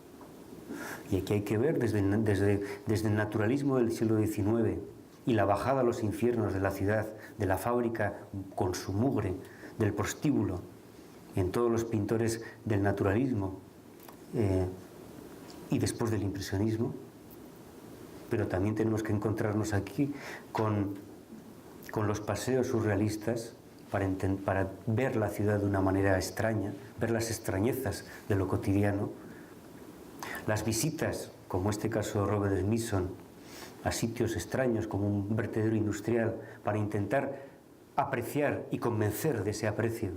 Speaker 1: Y aquí hay que ver desde el naturalismo del siglo XIX y la bajada a los infiernos de la ciudad, de la fábrica con su mugre, del prostíbulo, en todos los pintores del naturalismo y después del impresionismo. Pero también tenemos que encontrarnos aquí con los paseos surrealistas, para ver la ciudad de una manera extraña, ver las extrañezas de lo cotidiano. Las visitas, como este caso de Robert Smithson, a sitios extraños como un vertedero industrial, para intentar apreciar y convencer de ese aprecio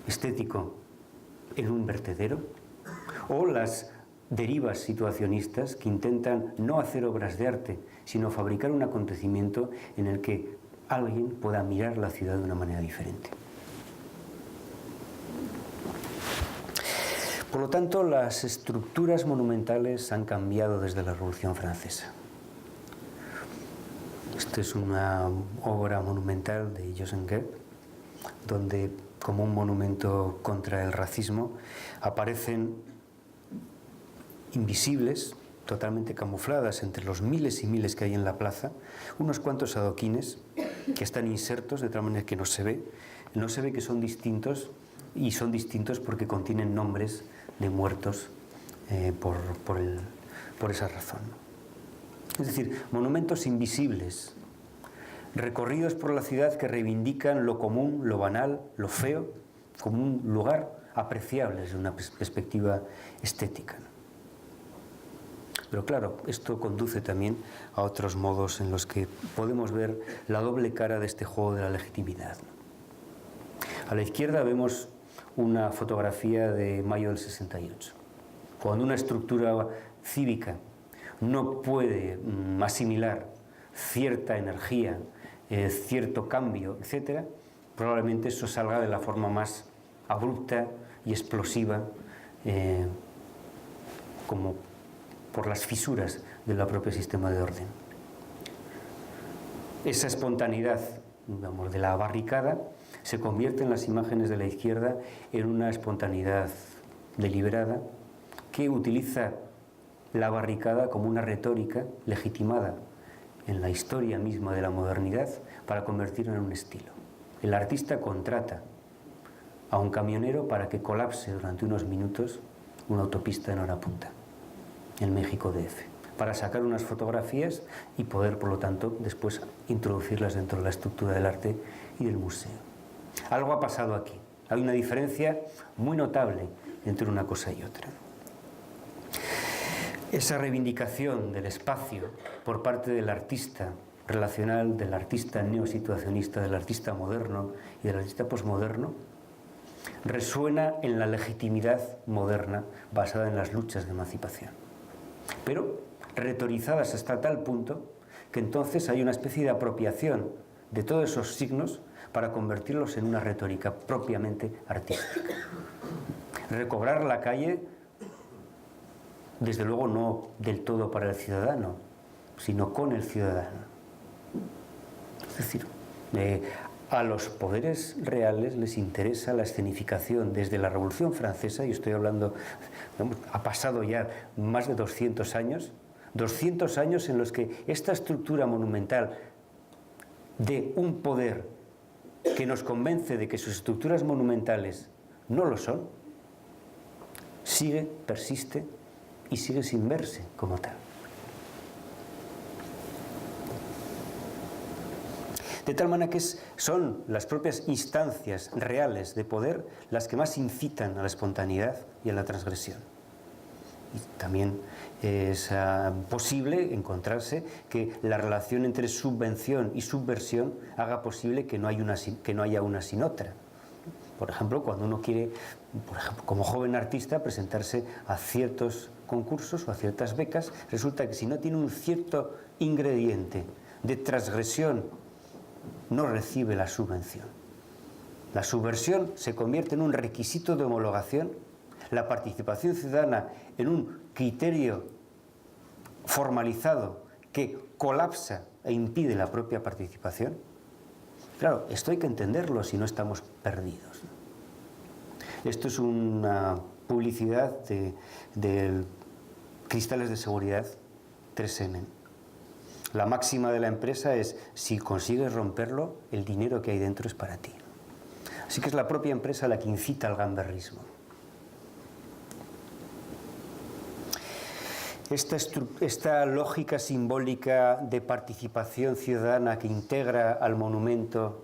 Speaker 1: estético en un vertedero. O las derivas situacionistas que intentan no hacer obras de arte, sino fabricar un acontecimiento en el que alguien pueda mirar la ciudad de una manera diferente. Por lo tanto, las estructuras monumentales han cambiado desde la Revolución Francesa. Esta es una obra monumental de Joseph Goebbels, donde, como un monumento contra el racismo, aparecen invisibles, totalmente camufladas entre los miles y miles que hay en la plaza, unos cuantos adoquines que están insertos de tal manera que no se ve que son distintos, y son distintos porque contienen nombres de muertos por esa razón. Es decir, monumentos invisibles, recorridos por la ciudad que reivindican lo común, lo banal, lo feo, como un lugar apreciable desde una perspectiva estética. Pero claro, esto conduce también a otros modos en los que podemos ver la doble cara de este juego de la legitimidad. A la izquierda vemos una fotografía de mayo del 68. Cuando una estructura cívica no puede asimilar cierta energía, cierto cambio, etc., probablemente eso salga de la forma más abrupta y explosiva, como por las fisuras del propio sistema de orden. Esa espontaneidad, digamos, de la barricada se convierte en las imágenes de la izquierda en una espontaneidad deliberada que utiliza la barricada como una retórica legitimada en la historia misma de la modernidad para convertirla en un estilo. El artista contrata a un camionero para que colapse durante unos minutos una autopista en hora punta, en México DF, para sacar unas fotografías y poder, por lo tanto, después introducirlas dentro de la estructura del arte y del museo. Algo ha pasado aquí. Hay una diferencia muy notable entre una cosa y otra. Esa reivindicación del espacio por parte del artista relacional, del artista neosituacionista, del artista moderno y del artista posmoderno, resuena en la legitimidad moderna basada en las luchas de emancipación, pero retorizadas hasta tal punto que entonces hay una especie de apropiación de todos esos signos para convertirlos en una retórica propiamente artística. Recobrar la calle, desde luego no del todo para el ciudadano, sino con el ciudadano. Es decir, a los poderes reales les interesa la escenificación desde la Revolución Francesa, y estoy hablando, ha pasado ya más de 200 años en los que esta estructura monumental de un poder que nos convence de que sus estructuras monumentales no lo son, sigue, persiste y sigue sin verse como tal. De tal manera que son las propias instancias reales de poder las que más incitan a la espontaneidad y a la transgresión. Y también es posible encontrarse que la relación entre subvención y subversión haga posible que no haya una sin otra. Por ejemplo, cuando uno quiere, como joven artista, presentarse a ciertos concursos o a ciertas becas, resulta que si no tiene un cierto ingrediente de transgresión, no recibe la subvención. La subversión se convierte en un requisito de homologación, la participación ciudadana en un criterio formalizado que colapsa e impide la propia participación. Claro, esto hay que entenderlo si no estamos perdidos. Esto es una publicidad de cristales de seguridad 3M. La máxima de la empresa es: si consigues romperlo, el dinero que hay dentro es para ti. Así que es la propia empresa la que incita al gamberrismo. Esta lógica simbólica de participación ciudadana que integra al monumento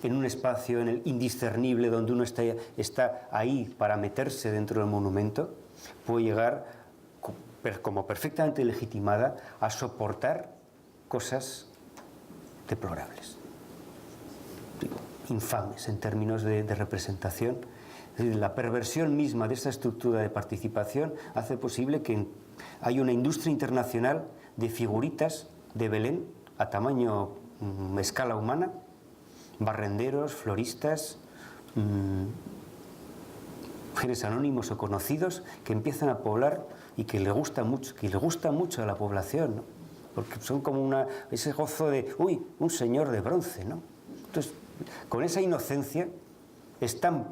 Speaker 1: en un espacio en el indiscernible donde uno está ahí para meterse dentro del monumento, puede llegar, como perfectamente legitimada, a soportar cosas deplorables, infames en términos de representación. Es decir, la perversión misma de esta estructura de participación hace posible que haya una industria internacional de figuritas de Belén a tamaño escala humana, barrenderos, floristas, mujeres anónimos o conocidos que empiezan a poblar y que le gusta mucho a la población, ¿no? Porque son como ese gozo de, uy, un señor de bronce, ¿no? Entonces, con esa inocencia están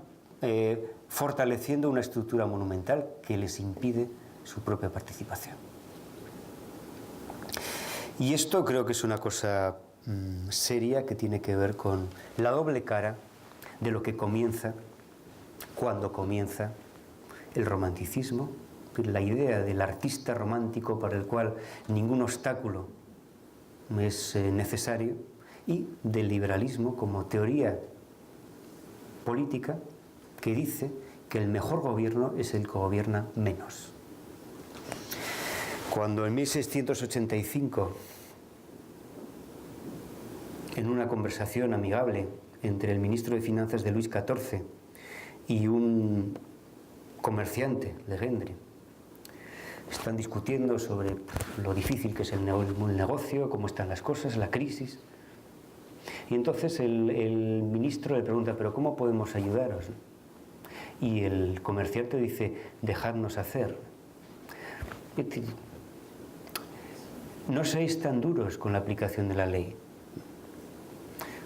Speaker 1: fortaleciendo una estructura monumental que les impide su propia participación. Y esto creo que es una cosa seria que tiene que ver con la doble cara de lo que comienza cuando comienza el romanticismo, la idea del artista romántico para el cual ningún obstáculo es necesario, y del liberalismo como teoría política que dice que el mejor gobierno es el que gobierna menos. Cuando en 1685, en una conversación amigable entre el ministro de Finanzas de Luis XIV y un comerciante, Legendre, están discutiendo sobre lo difícil que es el negocio, cómo están las cosas, la crisis. Y entonces el ministro le pregunta, ¿pero cómo podemos ayudaros? Y el comerciante dice, dejadnos hacer. No seáis tan duros con la aplicación de la ley.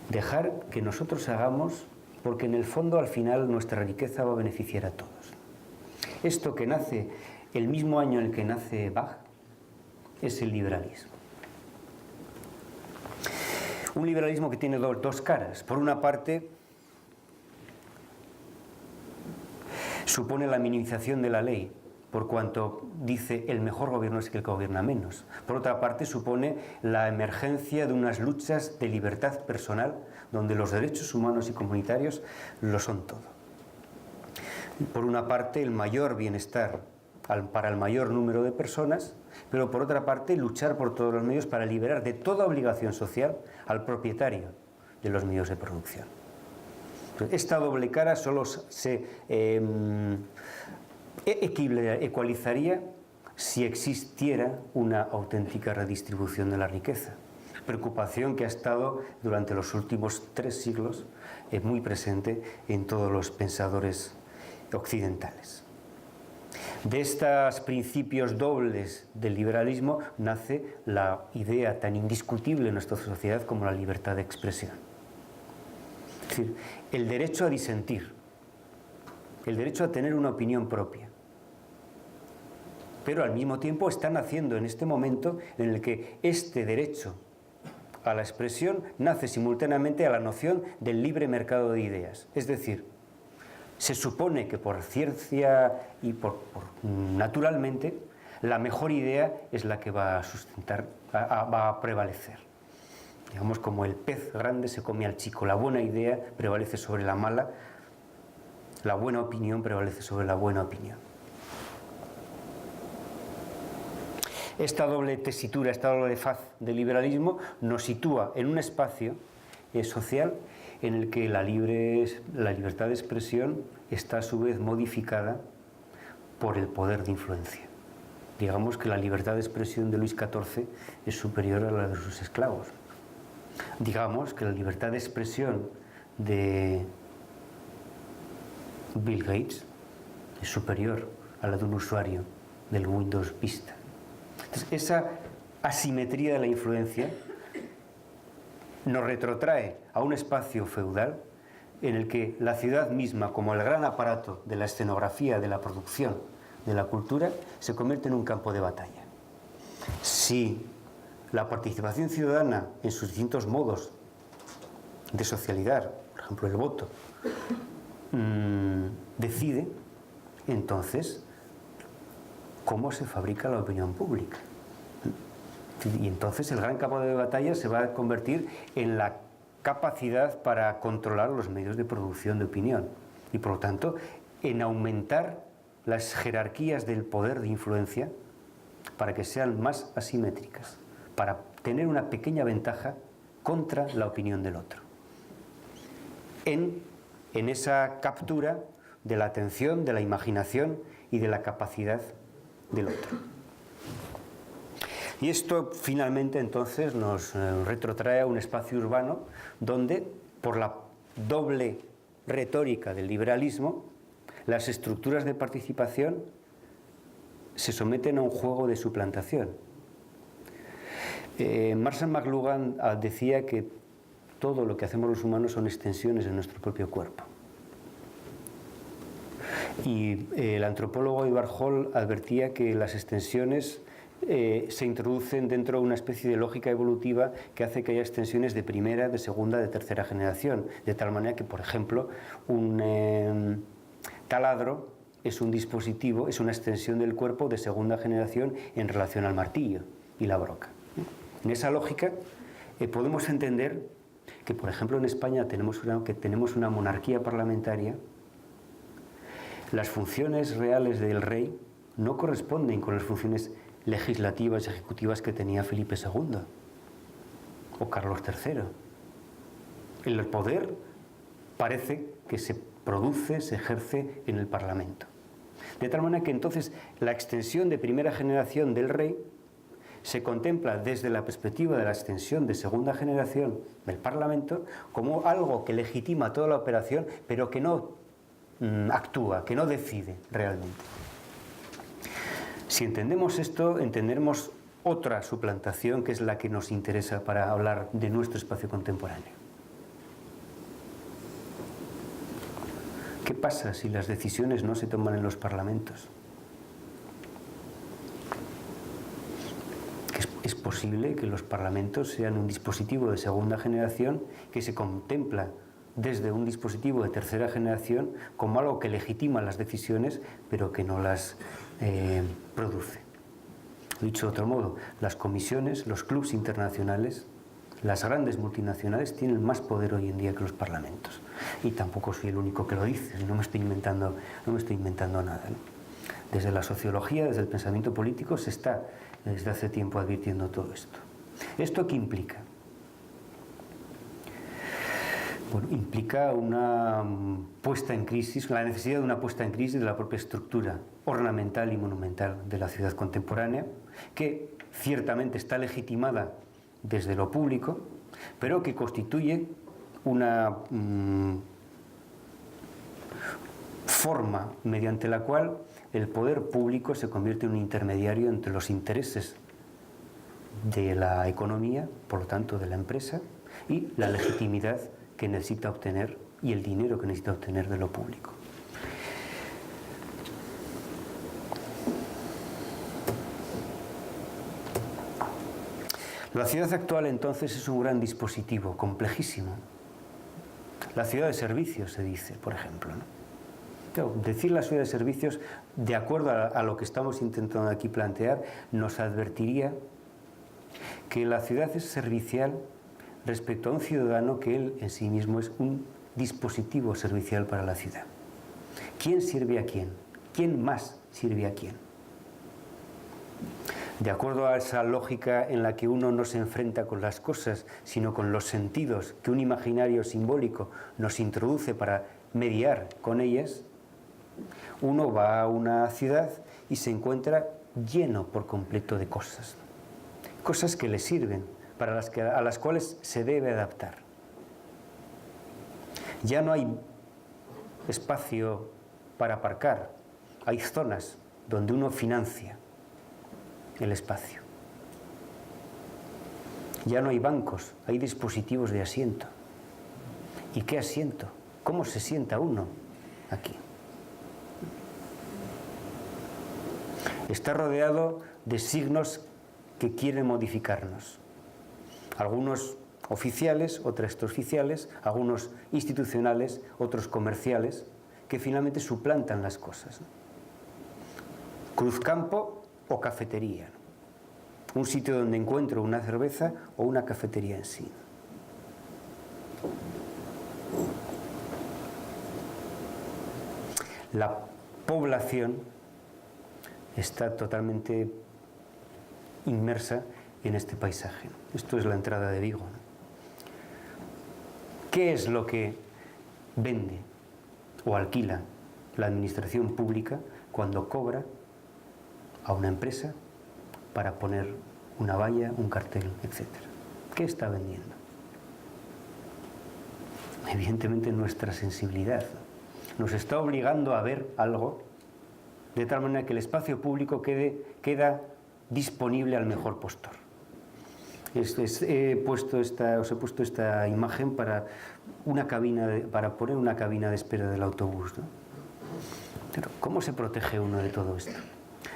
Speaker 1: Dejar que nosotros hagamos, porque en el fondo al final nuestra riqueza va a beneficiar a todos. Esto que nace el mismo año en el que nace Bach es el liberalismo. Un liberalismo que tiene dos caras. Por una parte, supone la minimización de la ley, por cuanto dice el mejor gobierno es el que gobierna menos. Por otra parte, supone la emergencia de unas luchas de libertad personal, donde los derechos humanos y comunitarios lo son todo. Por una parte, el mayor bienestar para el mayor número de personas, pero por otra parte, luchar por todos los medios para liberar de toda obligación social al propietario de los medios de producción. Esta doble cara solo se ecualizaría si existiera una auténtica redistribución de la riqueza, preocupación que ha estado durante los últimos 3 siglos muy presente en todos los pensadores occidentales. De estos principios dobles del liberalismo nace la idea tan indiscutible en nuestra sociedad como la libertad de expresión. Es decir, el derecho a disentir, el derecho a tener una opinión propia. Pero al mismo tiempo está naciendo en este momento en el que este derecho a la expresión nace simultáneamente a la noción del libre mercado de ideas. Es decir, se supone que por ciencia y por naturalmente la mejor idea es la que va a sustentar, va a prevalecer. Digamos, como el pez grande se come al chico, la buena idea prevalece sobre la mala, la buena opinión prevalece sobre la buena opinión. Esta doble tesitura, esta doble faz del liberalismo nos sitúa en un espacio social en el que la libertad de expresión está a su vez modificada por el poder de influencia. Digamos que la libertad de expresión de Luis XIV es superior a la de sus esclavos. Digamos que la libertad de expresión de Bill Gates es superior a la de un usuario del Windows Vista. Entonces, esa asimetría de la influencia nos retrotrae a un espacio feudal en el que la ciudad misma, como el gran aparato de la escenografía, de la producción, de la cultura, se convierte en un campo de batalla. Si la participación ciudadana en sus distintos modos de socialidad, por ejemplo el voto, decide, entonces, cómo se fabrica la opinión pública. Y entonces el gran campo de batalla se va a convertir en la capacidad para controlar los medios de producción de opinión y, por lo tanto, en aumentar las jerarquías del poder de influencia para que sean más asimétricas, para tener una pequeña ventaja contra la opinión del otro. En esa captura de la atención, de la imaginación y de la capacidad del otro. Y esto finalmente entonces nos retrotrae a un espacio urbano donde, por la doble retórica del liberalismo, Las estructuras de participación se someten a un juego de suplantación. Marshall McLuhan decía que todo lo que hacemos los humanos son extensiones de nuestro propio cuerpo. Y el antropólogo Edward Hall advertía que las extensiones se introducen dentro de una especie de lógica evolutiva que hace que haya extensiones de primera, de segunda, de tercera generación, de tal manera que, por ejemplo, un taladro es un dispositivo, es una extensión del cuerpo de segunda generación en relación al martillo y la broca. En esa lógica podemos entender que, por ejemplo, en España tenemos una monarquía parlamentaria. Las funciones reales del rey no corresponden con las funciones legislativas y ejecutivas que tenía Felipe II o Carlos III. El poder parece que se produce, se ejerce en el Parlamento. De tal manera que entonces la extensión de primera generación del rey se contempla desde la perspectiva de la extensión de segunda generación del Parlamento como algo que legitima toda la operación, pero que no actúa, que no decide realmente. Si entendemos esto, entenderemos otra suplantación que es la que nos interesa para hablar de nuestro espacio contemporáneo. ¿Qué pasa si las decisiones no se toman en los parlamentos? Es posible que los parlamentos sean un dispositivo de segunda generación que se contempla desde un dispositivo de tercera generación como algo que legitima las decisiones, pero que no las produce. Dicho de otro modo, las comisiones, los clubs internacionales, las grandes multinacionales tienen más poder hoy en día que los parlamentos. Y tampoco soy el único que lo dice, no me estoy inventando nada, ¿no? Desde la sociología, desde el pensamiento político, se está desde hace tiempo advirtiendo todo esto. ¿Esto qué implica? Bueno, implica una puesta en crisis, la necesidad de una puesta en crisis de la propia estructura ornamental y monumental de la ciudad contemporánea, que ciertamente está legitimada desde lo público, pero que constituye una forma mediante la cual el poder público se convierte en un intermediario entre los intereses de la economía, por lo tanto de la empresa, y la legitimidad que necesita obtener y el dinero que necesita obtener de lo público. La ciudad actual entonces es un gran dispositivo, complejísimo. La ciudad de servicios se dice, por ejemplo, ¿no? Claro, decir la ciudad de servicios, de acuerdo a lo que estamos intentando aquí plantear, nos advertiría que la ciudad es servicial respecto a un ciudadano que él en sí mismo es un dispositivo servicial para la ciudad. ¿Quién sirve a quién? ¿Quién más sirve a quién? De acuerdo a esa lógica en la que uno no se enfrenta con las cosas, sino con los sentidos que un imaginario simbólico nos introduce para mediar con ellas, uno va a una ciudad y se encuentra lleno por completo de cosas. Cosas que le sirven, a las cuales se debe adaptar. Ya no hay espacio para aparcar, hay zonas donde uno financia el espacio. Ya no hay bancos, hay dispositivos de asiento. ¿Y qué asiento? ¿Cómo se sienta uno aquí? Está rodeado de signos que quieren modificarnos. Algunos oficiales, otros extraoficiales, algunos institucionales, otros comerciales, que finalmente suplantan las cosas. Cruzcampo o cafetería. Un sitio donde encuentro una cerveza o una cafetería en sí. La población está totalmente inmersa en este paisaje. Esto es la entrada de Vigo. ¿Qué es lo que vende o alquila la administración pública cuando cobra a una empresa para poner una valla, un cartel, etcétera? ¿Qué está vendiendo? Evidentemente nuestra sensibilidad, nos está obligando a ver algo, de tal manera que el espacio público queda disponible al mejor postor. Os he puesto esta imagen para poner una cabina de espera del autobús, ¿no? Pero ¿cómo se protege uno de todo esto?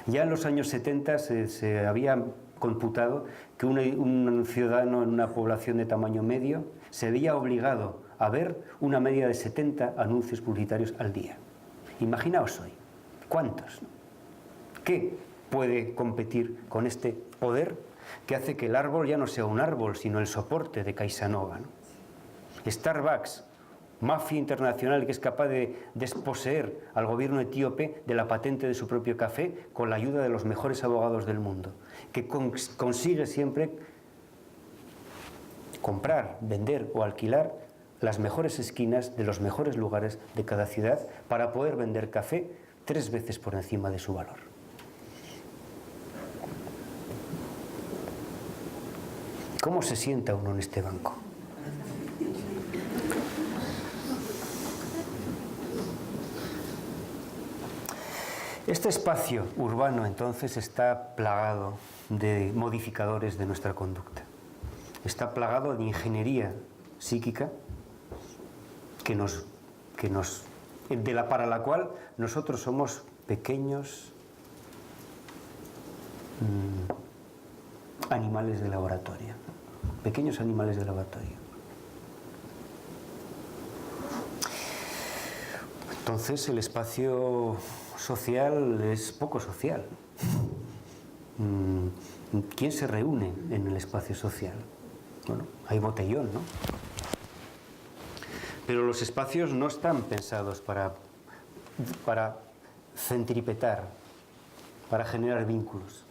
Speaker 1: Ya en los años 70 se había computado que un ciudadano en una población de tamaño medio se veía obligado a ver una media de 70 anuncios publicitarios al día. Imaginaos hoy, ¿cuántos? ¿Qué puede competir con este poder que hace que el árbol ya no sea un árbol, sino el soporte de Casanova, ¿no? Starbucks, mafia internacional que es capaz de desposeer al gobierno etíope de la patente de su propio café con la ayuda de los mejores abogados del mundo, que consigue siempre comprar, vender o alquilar las mejores esquinas de los mejores lugares de cada ciudad para poder vender café 3 veces por encima de su valor. ¿Cómo se sienta uno en este banco? Este espacio urbano, entonces, está plagado de modificadores de nuestra conducta. Está plagado de ingeniería psíquica para la cual nosotros somos pequeños animales de laboratorio. Pequeños animales de laboratorio. Entonces, el espacio social es poco social. ¿Quién se reúne en el espacio social? Bueno, hay botellón, ¿no? Pero los espacios no están pensados para centripetar, para generar vínculos.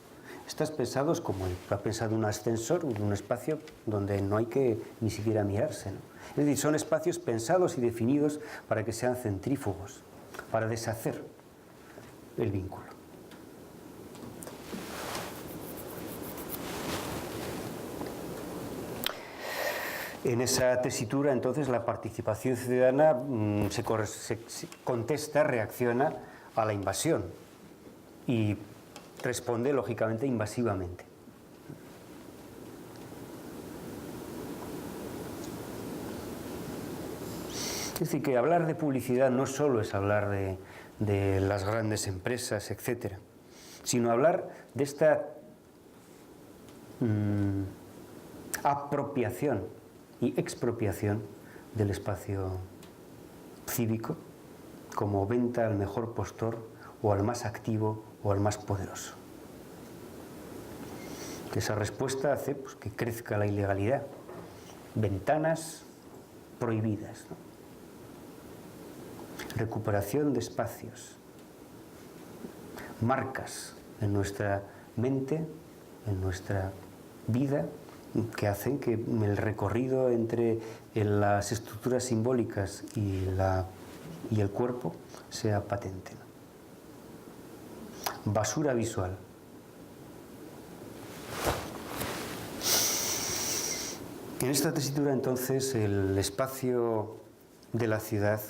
Speaker 1: Están pensados como ha pensado un ascensor, un espacio donde no hay que ni siquiera mirarse, ¿no? Es decir, son espacios pensados y definidos para que sean centrífugos, para deshacer el vínculo. En esa tesitura, entonces, la participación ciudadana se contesta, reacciona a la invasión y responde, lógicamente, invasivamente. Es decir, que hablar de publicidad no solo es hablar de las grandes empresas, etcétera, sino hablar de esta apropiación y expropiación del espacio cívico como venta al mejor postor o al más activo o al más poderoso. Esa respuesta hace que crezca la ilegalidad. Ventanas prohibidas, ¿no? Recuperación de espacios, marcas en nuestra mente, en nuestra vida, que hacen que el recorrido entre las estructuras simbólicas y el cuerpo sea patente, ¿no? Basura visual. En esta tesitura, entonces, el espacio de la ciudad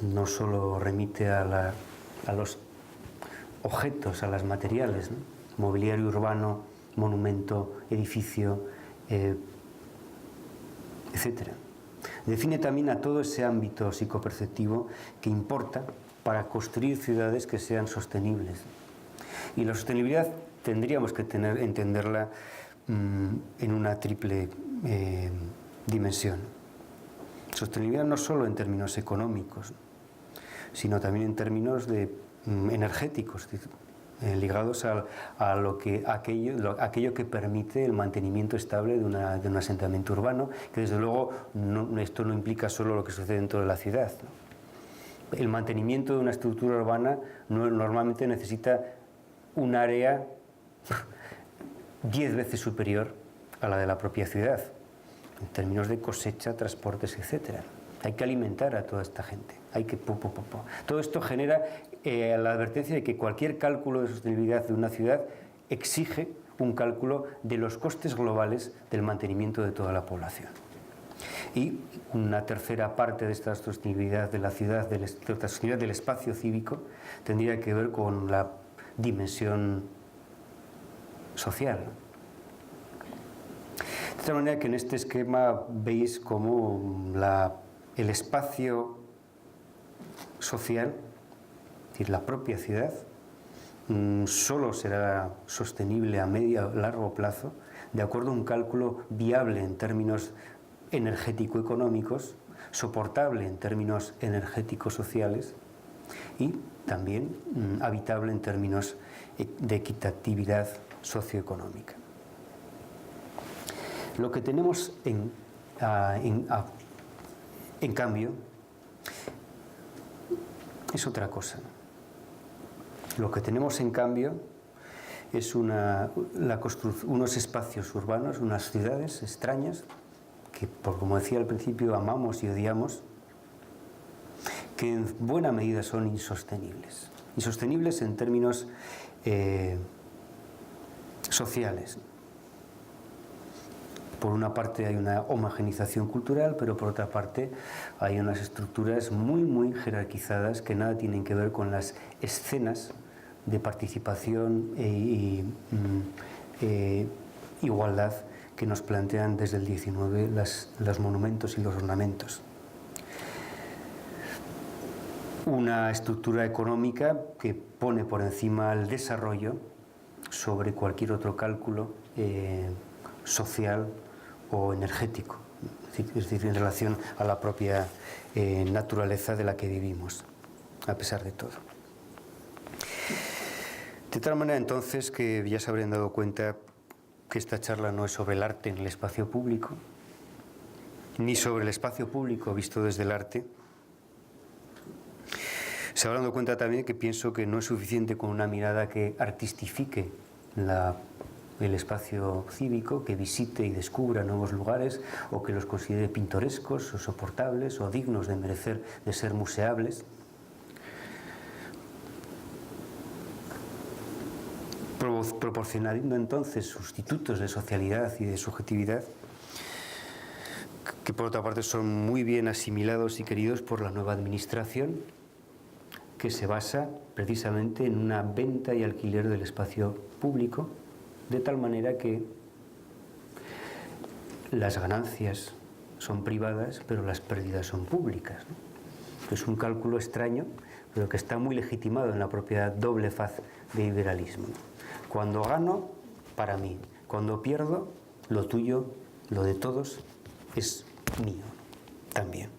Speaker 1: no solo remite a los objetos, a los materiales, ¿no? Mobiliario urbano, monumento, edificio, etcétera. Define también a todo ese ámbito psicoperceptivo que importa para construir ciudades que sean sostenibles. Y la sostenibilidad tendríamos que entenderla en una triple dimensión. Sostenibilidad no solo en términos económicos, sino también en términos energéticos, ligados a aquello que permite el mantenimiento estable de un asentamiento urbano, que desde luego esto no implica solo lo que sucede dentro de la ciudad, ¿no? El mantenimiento de una estructura urbana normalmente necesita un área 10 veces superior a la de la propia ciudad, en términos de cosecha, transportes, etcétera. Hay que alimentar a toda esta gente. Todo esto genera la advertencia de que cualquier cálculo de sostenibilidad de una ciudad exige un cálculo de los costes globales del mantenimiento de toda la población. Y una tercera parte de esta sostenibilidad de la ciudad, de la sostenibilidad del espacio cívico, tendría que ver con la dimensión social. De tal manera que en este esquema veis cómo el espacio social, es decir, la propia ciudad, solo será sostenible a medio o largo plazo de acuerdo a un cálculo viable en términos energético-económicos, soportable en términos energético-sociales y también habitable en términos de equitatividad socioeconómica. Lo que tenemos en cambio es otra cosa. Lo que tenemos en cambio es unos espacios urbanos, unas ciudades extrañas que, como decía al principio, amamos y odiamos, que en buena medida son insostenibles. Insostenibles en términos sociales. Por una parte hay una homogenización cultural, pero por otra parte hay unas estructuras muy jerarquizadas que nada tienen que ver con las escenas de participación e igualdad que nos plantean desde el XIX los monumentos y los ornamentos. Una estructura económica que pone por encima el desarrollo sobre cualquier otro cálculo social o energético, es decir, en relación a la propia naturaleza de la que vivimos, a pesar de todo. De tal manera, entonces, que ya se habrían dado cuenta que esta charla no es sobre el arte en el espacio público, ni sobre el espacio público visto desde el arte. Se habrán dado cuenta también que pienso que no es suficiente con una mirada que artistifique el espacio cívico, que visite y descubra nuevos lugares o que los considere pintorescos o soportables o dignos de merecer de ser museables. Proporcionando entonces sustitutos de socialidad y de subjetividad que por otra parte son muy bien asimilados y queridos por la nueva administración, que se basa precisamente en una venta y alquiler del espacio público, de tal manera que las ganancias son privadas, pero las pérdidas son públicas, ¿no? Es un cálculo extraño, pero que está muy legitimado en la propia doble faz del liberalismo. Cuando gano, para mí. Cuando pierdo, lo tuyo, lo de todos, es mío también.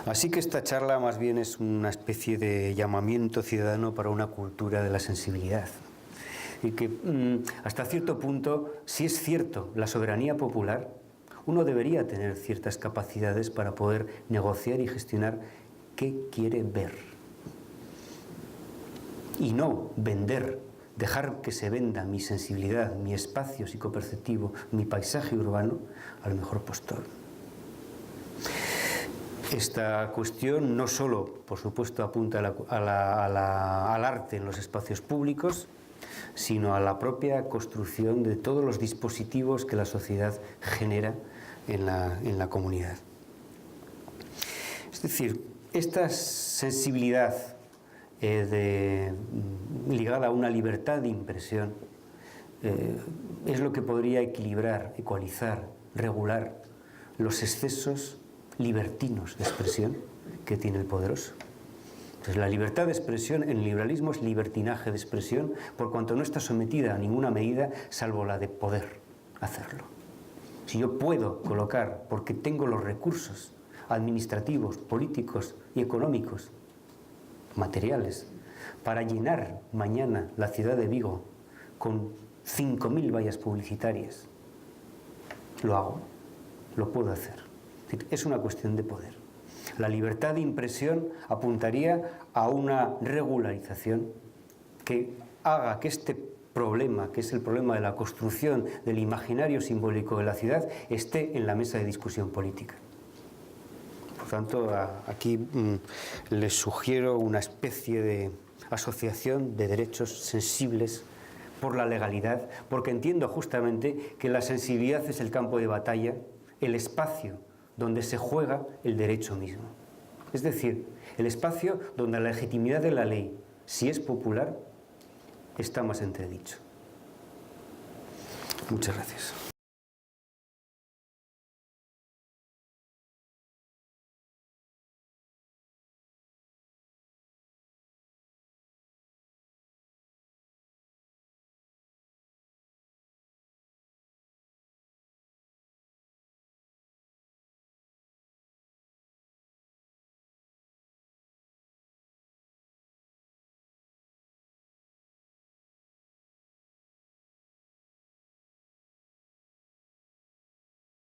Speaker 1: Así que esta charla más bien es una especie de llamamiento ciudadano para una cultura de la sensibilidad. Y que hasta cierto punto, si es cierto la soberanía popular, uno debería tener ciertas capacidades para poder negociar y gestionar qué quiere ver. Y no vender, dejar que se venda mi sensibilidad, mi espacio psicoperceptivo, mi paisaje urbano al mejor postor. Esta cuestión no solo, por supuesto, apunta al arte en los espacios públicos, sino a la propia construcción de todos los dispositivos que la sociedad genera en la comunidad. Es decir, esta sensibilidad ligada a una libertad de impresión es lo que podría equilibrar, ecualizar, regular los excesos libertinos de expresión que tiene el poderoso. Entonces, la libertad de expresión en el liberalismo es libertinaje de expresión por cuanto no está sometida a ninguna medida salvo la de poder hacerlo. Si yo puedo colocar, porque tengo los recursos administrativos, políticos y económicos, materiales, para llenar mañana la ciudad de Vigo con 5.000 vallas publicitarias, lo hago, lo puedo hacer. Es una cuestión de poder. La libertad de impresión apuntaría a una regularización que haga que este problema, que es el problema de la construcción del imaginario simbólico de la ciudad, esté en la mesa de discusión política. Por tanto, aquí les sugiero una especie de asociación de derechos sensibles por la legalidad, porque entiendo justamente que la sensibilidad es el campo de batalla, el espacio donde se juega el derecho mismo. Es decir, el espacio donde la legitimidad de la ley, si es popular, está más entredicho. Muchas gracias.